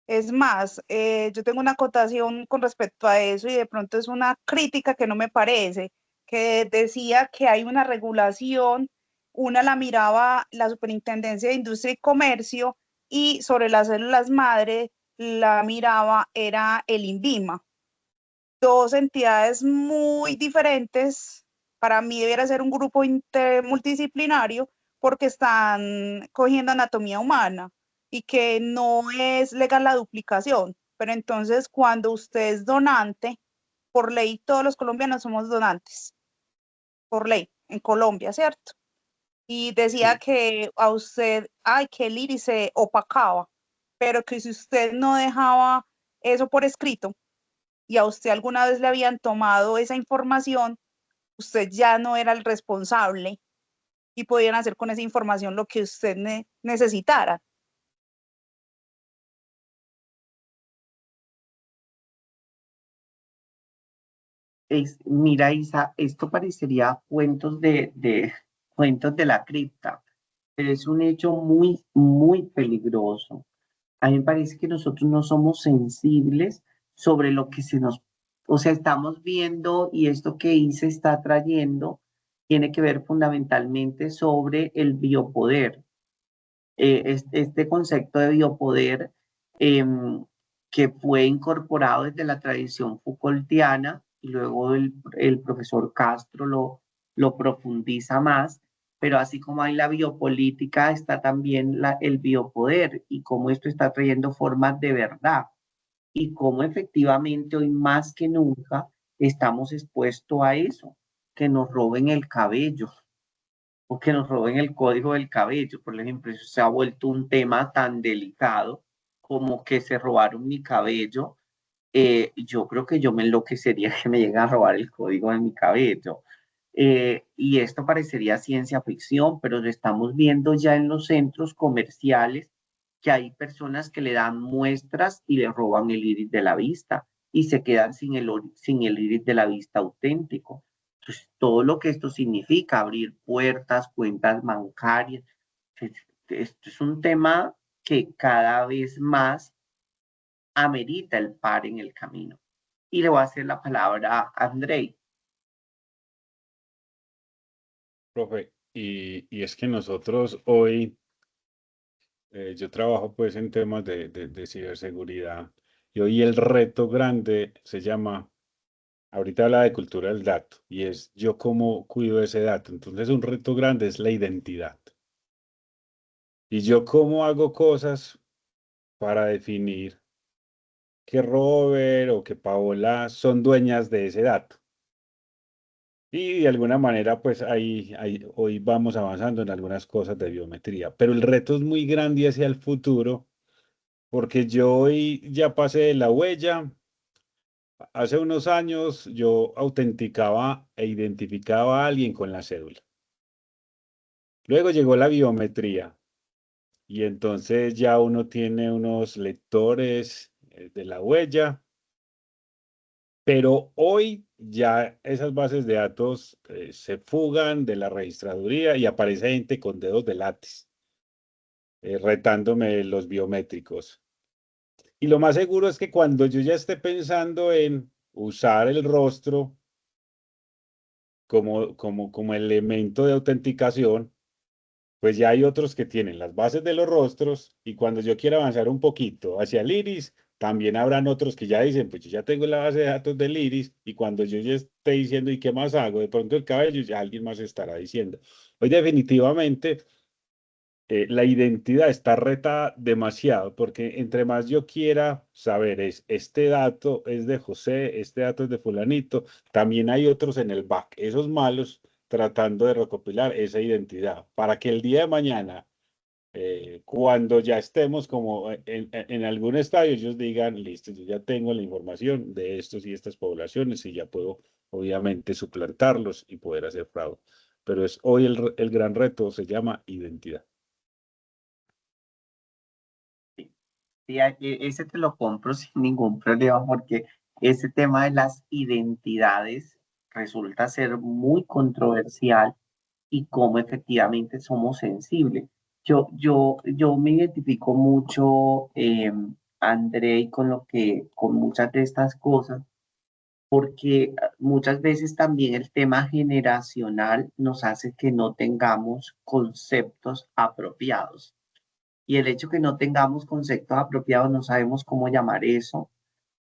S6: Es más, yo tengo una acotación con respecto a eso y de pronto es una crítica que no me parece, que decía que hay una regulación, una la miraba la Superintendencia de Industria y Comercio y sobre las células madre la miraba era el INVIMA. Dos entidades muy diferentes, para mí debiera ser un grupo multidisciplinario porque están cogiendo anatomía humana y que no es legal la duplicación, pero entonces cuando usted es donante, por ley todos los colombianos somos donantes, por ley, en Colombia, ¿cierto? Y decía que a usted, ay, que el iris se opacaba, pero que si usted no dejaba eso por escrito y a usted alguna vez le habían tomado esa información, usted ya no era el responsable y podían hacer con esa información lo que usted necesitara.
S1: Mira, Isa, esto parecería cuentos de la cripta, pero es un hecho muy, muy peligroso. A mí me parece que nosotros no somos sensibles sobre lo que o sea, estamos viendo y esto que Isa está trayendo tiene que ver fundamentalmente sobre el biopoder. Este concepto de biopoder que fue incorporado desde la tradición Foucaultiana y luego el profesor Castro lo profundiza más, pero así como hay la biopolítica, está también el biopoder y cómo esto está trayendo formas de verdad y cómo efectivamente hoy más que nunca estamos expuestos a eso, que nos roben el cabello o que nos roben el código del cabello. Por ejemplo, eso se ha vuelto un tema tan delicado como que se robaron mi cabello. Yo creo que yo me enloquecería que me lleguen a robar el código de mi cabello. Y esto parecería ciencia ficción, pero lo estamos viendo ya en los centros comerciales, que hay personas que le dan muestras y le roban el iris de la vista y se quedan sin el iris de la vista auténtico. Entonces, todo lo que esto significa, abrir puertas, cuentas bancarias, esto es un tema que cada vez más amerita el par en el camino. Y le voy a hacer la palabra a Andrei.
S7: Profe, y es que nosotros hoy, yo trabajo pues en temas de ciberseguridad y hoy el reto grande se llama, ahorita habla de cultura del dato y es yo cómo cuido ese dato. Entonces un reto grande es la identidad. Y yo cómo hago cosas para definir que Robert o que Paola son dueñas de ese dato. Y de alguna manera, pues hoy vamos avanzando en algunas cosas de biometría, pero el reto es muy grande hacia el futuro, porque yo hoy ya pasé de la huella. Hace unos años yo autenticaba e identificaba a alguien con la cédula. Luego llegó la biometría y entonces ya uno tiene unos lectores de la huella. Pero hoy ya esas bases de datos se fugan de la registraduría y aparece gente con dedos de látex retándome los biométricos. Y lo más seguro es que cuando yo ya esté pensando en usar el rostro, como elemento de autenticación, pues ya hay otros que tienen las bases de los rostros y cuando yo quiera avanzar un poquito hacia el iris, también habrán otros que ya dicen, pues yo ya tengo la base de datos del iris y cuando yo ya esté diciendo, ¿y qué más hago? De pronto el cabello, ya alguien más estará diciendo. Hoy definitivamente la identidad está reta demasiado porque entre más yo quiera saber, este dato es de José, este dato es de fulanito, también hay otros en el back, esos malos tratando de recopilar esa identidad para que el día de mañana, cuando ya estemos como en algún estadio, ellos digan, listo, yo ya tengo la información de estos y estas poblaciones y ya puedo obviamente suplantarlos y poder hacer fraude. Pero hoy el gran reto se llama identidad.
S1: Sí, ese te lo compro sin ningún problema porque ese tema de las identidades resulta ser muy controversial y cómo efectivamente somos sensibles. Yo me identifico mucho, André, y con muchas de estas cosas, porque muchas veces también el tema generacional nos hace que no tengamos conceptos apropiados. Y el hecho que no tengamos conceptos apropiados, no sabemos cómo llamar eso,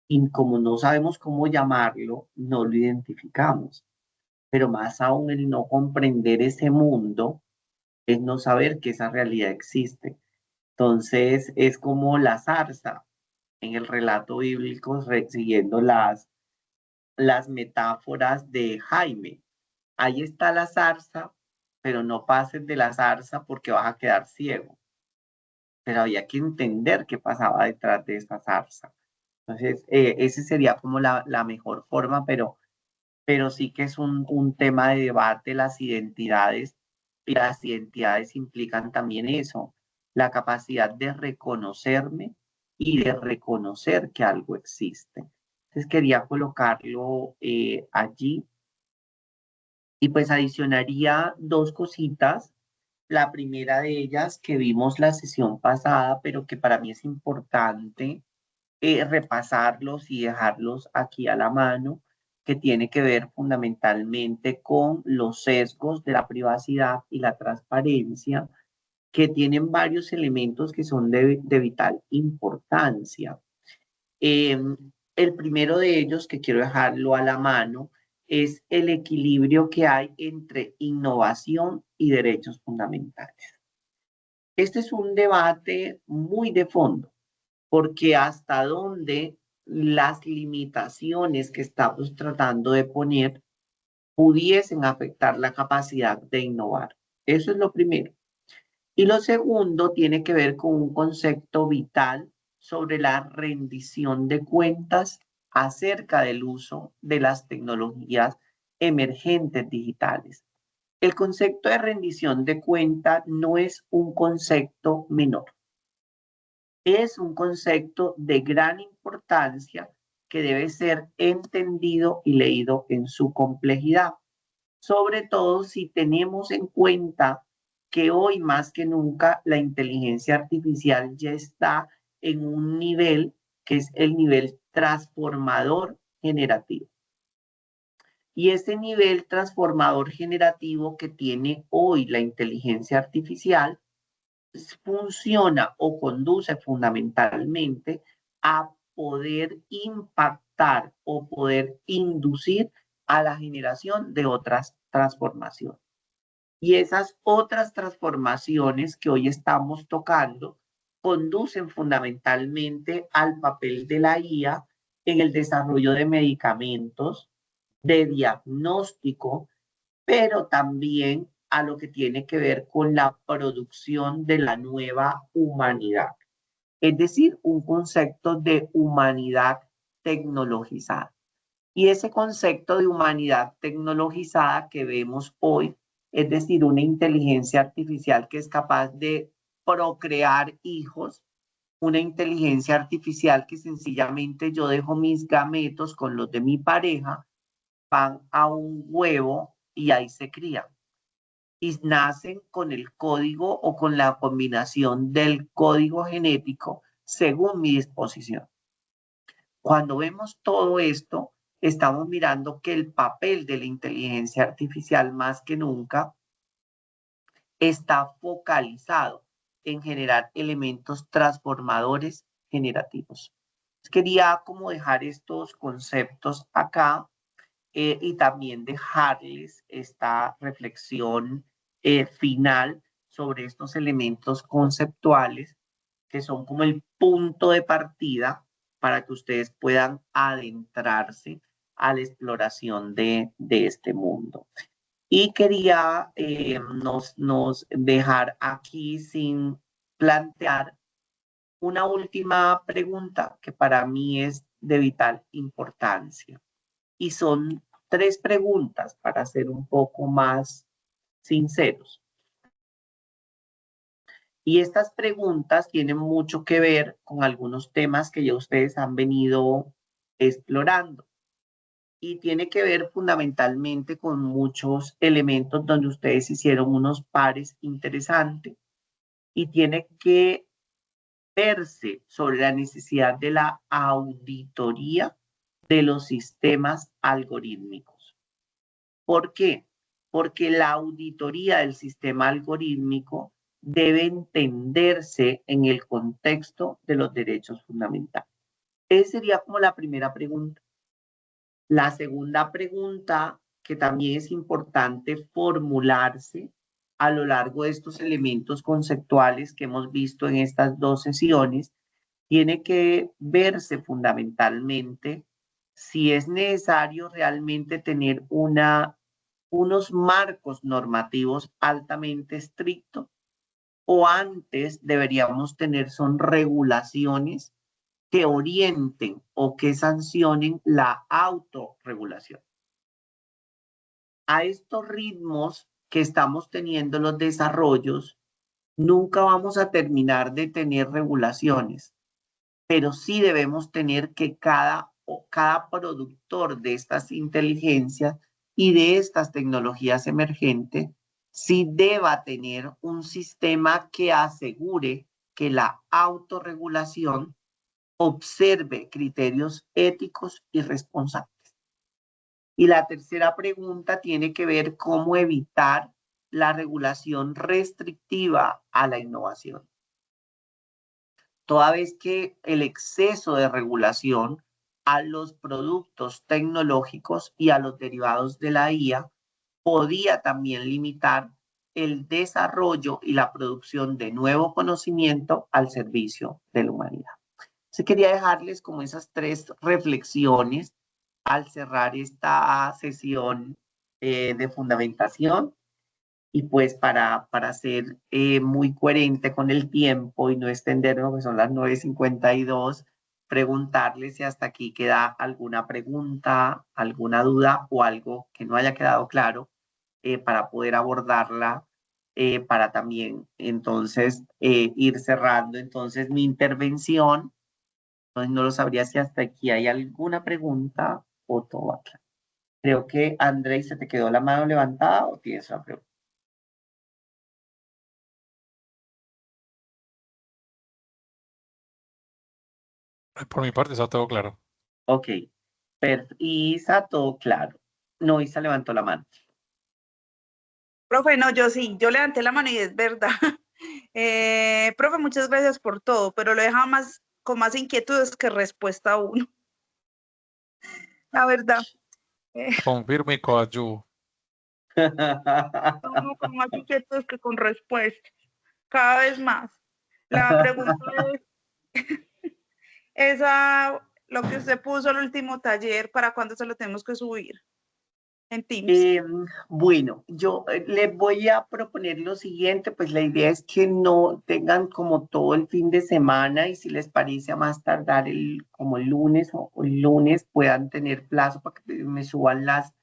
S1: y como no sabemos cómo llamarlo, no lo identificamos. Pero más aún el no comprender ese mundo es no saber que esa realidad existe. Entonces es como la zarza en el relato bíblico, siguiendo las metáforas de Jaime. Ahí está la zarza, pero no pases de la zarza porque vas a quedar ciego. Pero había que entender qué pasaba detrás de esa zarza. Entonces, ese sería como la mejor forma, pero sí que es un tema de debate las identidades, y las identidades implican también eso, la capacidad de reconocerme y de reconocer que algo existe. Entonces quería colocarlo allí y pues adicionaría dos cositas. La primera de ellas que vimos la sesión pasada, pero que para mí es importante repasarlos y dejarlos aquí a la mano, que tiene que ver fundamentalmente con los sesgos de la privacidad y la transparencia, que tienen varios elementos que son de vital importancia. El primero de ellos, que quiero dejarlo a la mano, es el equilibrio que hay entre innovación y derechos fundamentales. Este es un debate muy de fondo, porque hasta dónde las limitaciones que estamos tratando de poner pudiesen afectar la capacidad de innovar. Eso es lo primero. Y lo segundo tiene que ver con un concepto vital sobre la rendición de cuentas acerca del uso de las tecnologías emergentes digitales. El concepto de rendición de cuentas no es un concepto menor. Es un concepto de gran importancia que debe ser entendido y leído en su complejidad, sobre todo si tenemos en cuenta que hoy más que nunca la inteligencia artificial ya está en un nivel que es el nivel transformador generativo. Y ese nivel transformador generativo que tiene hoy la inteligencia artificial funciona o conduce fundamentalmente a poder impactar o poder inducir a la generación de otras transformaciones. Y esas otras transformaciones que hoy estamos tocando conducen fundamentalmente al papel de la IA en el desarrollo de medicamentos, de diagnóstico, pero también a lo que tiene que ver con la producción de la nueva humanidad. Es decir, un concepto de humanidad tecnologizada. Y ese concepto de humanidad tecnologizada que vemos hoy, es decir, una inteligencia artificial que es capaz de procrear hijos, una inteligencia artificial que sencillamente yo dejo mis gametos con los de mi pareja, van a un huevo y ahí se crían. Y nacen con el código o con la combinación del código genético según mi disposición. Cuando vemos todo esto, estamos mirando que el papel de la inteligencia artificial más que nunca está focalizado en generar elementos transformadores generativos. Quería como dejar estos conceptos acá y también dejarles esta reflexión final sobre estos elementos conceptuales que son como el punto de partida para que ustedes puedan adentrarse a la exploración de este mundo. Y quería nos dejar aquí sin plantear una última pregunta que para mí es de vital importancia. Y son 3 preguntas para ser un poco más sinceros. Y estas preguntas tienen mucho que ver con algunos temas que ya ustedes han venido explorando. Y tiene que ver fundamentalmente con muchos elementos donde ustedes hicieron unos pares interesantes. Y tiene que verse sobre la necesidad de la auditoría de los sistemas algorítmicos. ¿Por qué? Porque la auditoría del sistema algorítmico debe entenderse en el contexto de los derechos fundamentales. Esa sería como la primera pregunta. La segunda pregunta, que también es importante formularse a lo largo de estos elementos conceptuales que hemos visto en estas 2 sesiones, tiene que verse fundamentalmente si es necesario realmente tener unos marcos normativos altamente estrictos o antes deberíamos tener son regulaciones que orienten o que sancionen la autorregulación. A estos ritmos que estamos teniendo los desarrollos, nunca vamos a terminar de tener regulaciones, pero sí debemos tener que cada productor de estas inteligencias y de estas tecnologías emergentes sí deba tener un sistema que asegure que la autorregulación observe criterios éticos y responsables. Y la tercera pregunta tiene que ver cómo evitar la regulación restrictiva a la innovación. Toda vez que el exceso de regulación a los productos tecnológicos y a los derivados de la IA podía también limitar el desarrollo y la producción de nuevo conocimiento al servicio de la humanidad. Entonces quería dejarles como esas 3 reflexiones al cerrar esta sesión de fundamentación. Y pues para ser muy coherente con el tiempo y no extendernos, que son las 9:52, preguntarles si hasta aquí queda alguna pregunta, alguna duda o algo que no haya quedado claro para poder abordarla, para también entonces ir cerrando entonces mi intervención. Entonces no lo sabría si hasta aquí hay alguna pregunta o todo acá. Creo que Andrei, ¿se te quedó la mano levantada o tienes una pregunta?
S3: Por mi parte está todo claro.
S1: Ok. Isa, todo claro. No, Isa levantó la mano.
S6: Profe, no, yo sí, yo levanté la mano y es verdad. Profe, muchas gracias por todo, pero lo deja más, con más inquietudes que respuesta a uno. La verdad.
S3: Confirmo y coadyuvo.
S6: Uno con más inquietudes que con respuestas. Cada vez más. La pregunta es lo que usted puso el último taller, ¿para cuándo se lo tenemos que subir? En Teams.
S1: Bueno, yo les voy a proponer lo siguiente, pues la idea es que no tengan como todo el fin de semana y si les parece a más tardar como el lunes o el lunes puedan tener plazo para que me suban las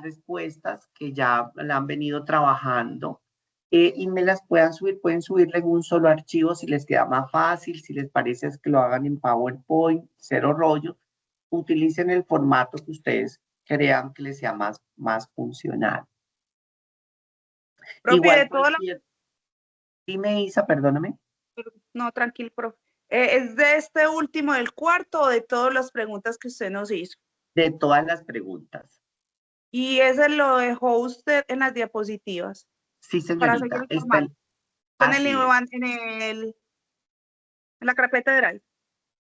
S1: respuestas que ya la han venido trabajando y me las puedan subir, pueden subirle en un solo archivo si les queda más fácil, si les parece es que lo hagan en PowerPoint, cero rollo, utilicen el formato que ustedes crean que les sea más funcional.
S6: Profe,
S1: Igual
S6: de todo
S1: Dime, Isa, perdóname.
S6: No, tranquilo, profe. ¿Es de este último del cuarto o de todas las preguntas que usted nos hizo?
S1: de todas las preguntas.
S6: Y ese lo dejó usted en las diapositivas.
S1: Sí,
S6: Para
S1: señorita.
S6: seguir el
S1: Está
S6: formato. En
S1: así es.
S6: en la carpeta de Drive.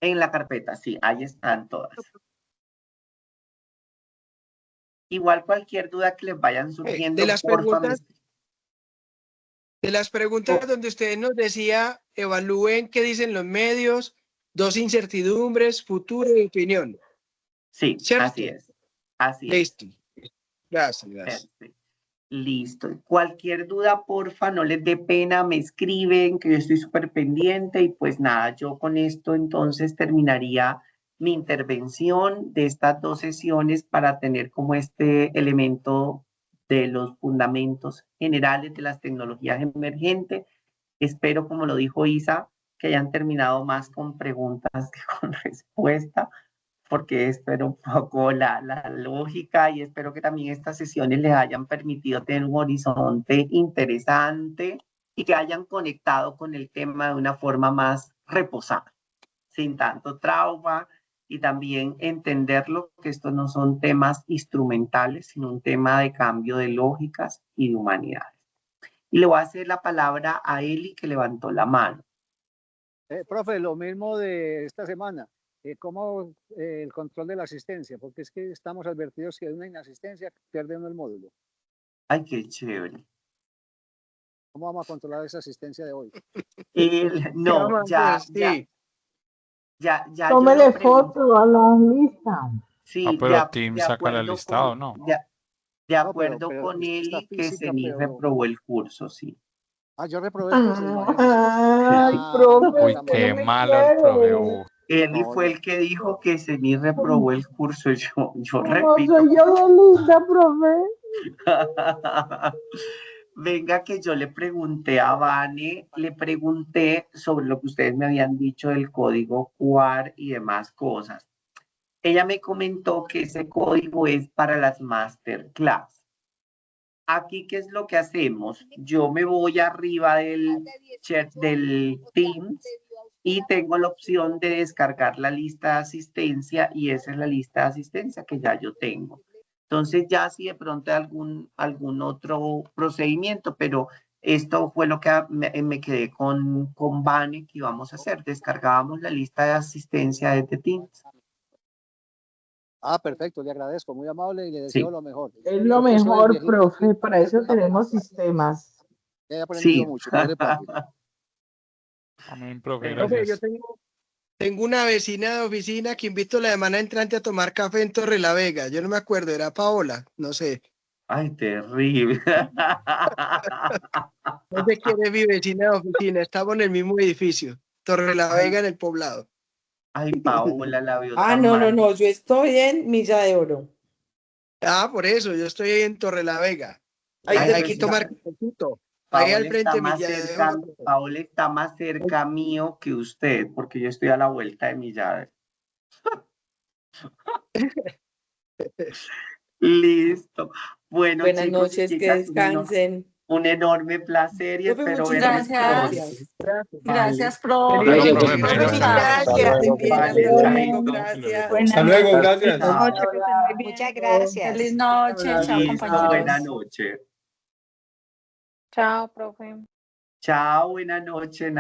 S1: En la carpeta, sí, ahí están todas. Igual cualquier duda que les vayan surgiendo,
S2: De las
S1: porfa,
S2: preguntas donde usted nos decía, evalúen qué dicen los medios, 2 incertidumbres, futuro y opinión.
S1: Sí,
S2: ¿Cierto?
S1: así es. Así es.
S2: Listo. Gracias.
S1: Perfecto. Listo. Cualquier duda, porfa, no les dé pena, me escriben, que yo estoy súper pendiente y pues nada, yo con esto entonces terminaría mi intervención de estas 2 sesiones para tener como este elemento de los fundamentos generales de las tecnologías emergentes. Espero, como lo dijo Isa, que hayan terminado más con preguntas que con respuesta, porque esto era un poco la lógica y espero que también estas sesiones les hayan permitido tener un horizonte interesante y que hayan conectado con el tema de una forma más reposada, sin tanto trauma y también entenderlo que estos no son temas instrumentales, sino un tema de cambio de lógicas y de humanidades. Y le voy a hacer la palabra a Eli, que levantó la mano.
S8: Profe, lo mismo de esta semana. ¿Cómo el control de la asistencia? Porque es que estamos advertidos que hay una inasistencia, pierde uno el módulo.
S1: Ay, qué chévere.
S8: ¿Cómo vamos a controlar esa asistencia de hoy?
S1: No, ya
S5: Tómele foto a la lista.
S1: Sí,
S3: pero Team saca el
S1: acuerdo
S3: listado,
S1: con,
S3: ¿no?
S1: de acuerdo con
S8: es que está
S1: Eli, que
S8: física,
S1: Ceni reprobó el curso, sí.
S8: Yo reprobé el curso, imagínese.
S5: Ay, profe,
S3: Uy,
S5: usted
S3: qué
S5: no me
S3: malo el profe.
S5: quiere.
S1: Eli
S8: No,
S1: fue el que dijo que Ceni reprobó el curso, yo
S5: No,
S1: repito.
S5: soy yo de linda, profe.
S1: Venga, que yo le pregunté a Vane, le pregunté sobre lo que ustedes me habían dicho del código QUAR y demás cosas. Ella me comentó que ese código es para las masterclass. Aquí, ¿qué es lo que hacemos? Yo me voy arriba del chat del Teams y tengo la opción de descargar la lista de asistencia y esa es la lista de asistencia que ya yo tengo. Entonces ya si de pronto hay algún otro procedimiento, pero esto fue lo que me quedé con Vane que íbamos a hacer. Descargábamos la lista de asistencia desde Teams.
S8: Perfecto, le agradezco, muy amable y le deseo lo mejor.
S5: Es lo mejor, profe, para eso tenemos sistemas.
S8: He aprendido mucho, padre patria.
S3: Amén, profe,
S2: Profe, yo
S3: gracias.
S2: tengo una vecina de oficina que invito la semana entrante a tomar café en Torre la Vega. Yo no me acuerdo, era Paola, no sé.
S1: Ay, terrible.
S2: No sé quién es mi vecina de oficina, estamos en el mismo edificio, Torre la Vega en el Poblado.
S1: Ay, Paola, la veo
S4: Ah,
S1: tan
S4: no,
S1: mal.
S4: yo estoy en Milla de Oro.
S2: Por eso, yo estoy ahí en Torre la Vega.
S4: Ahí
S1: Ay,
S2: Hay
S1: pues
S2: que
S1: sí,
S2: tomar cafecito. Ahí
S1: Paola
S2: al frente
S1: está
S2: de
S1: más
S2: Milla de
S1: cerca,
S2: Oro.
S1: Paola está más cerca mío que usted, porque yo estoy a la vuelta de mi llave. Listo. Bueno,
S4: Buenas
S1: chicos y
S4: noches, que
S1: chicas,
S4: descansen.
S1: un enorme placer y
S4: Profe,
S1: espero
S4: muchísimas
S1: verles
S4: gracias.
S1: pronto.
S9: Gracias,
S1: Vale.
S9: profe.
S3: Bueno,
S2: Feliz
S3: profe,
S2: noche.
S3: muchas
S4: Profecito,
S3: gracias.
S4: que estén bien,
S1: Vale,
S4: hasta luego,
S1: chaito.
S4: gracias.
S9: Hasta luego, gracias.
S6: Buenas noches, que estén muy bien.
S10: Muchas gracias.
S9: Feliz noche, chao,
S1: Listo, buena
S9: compañeros.
S1: noche.
S6: Chao, profe.
S1: Chao, buena noche.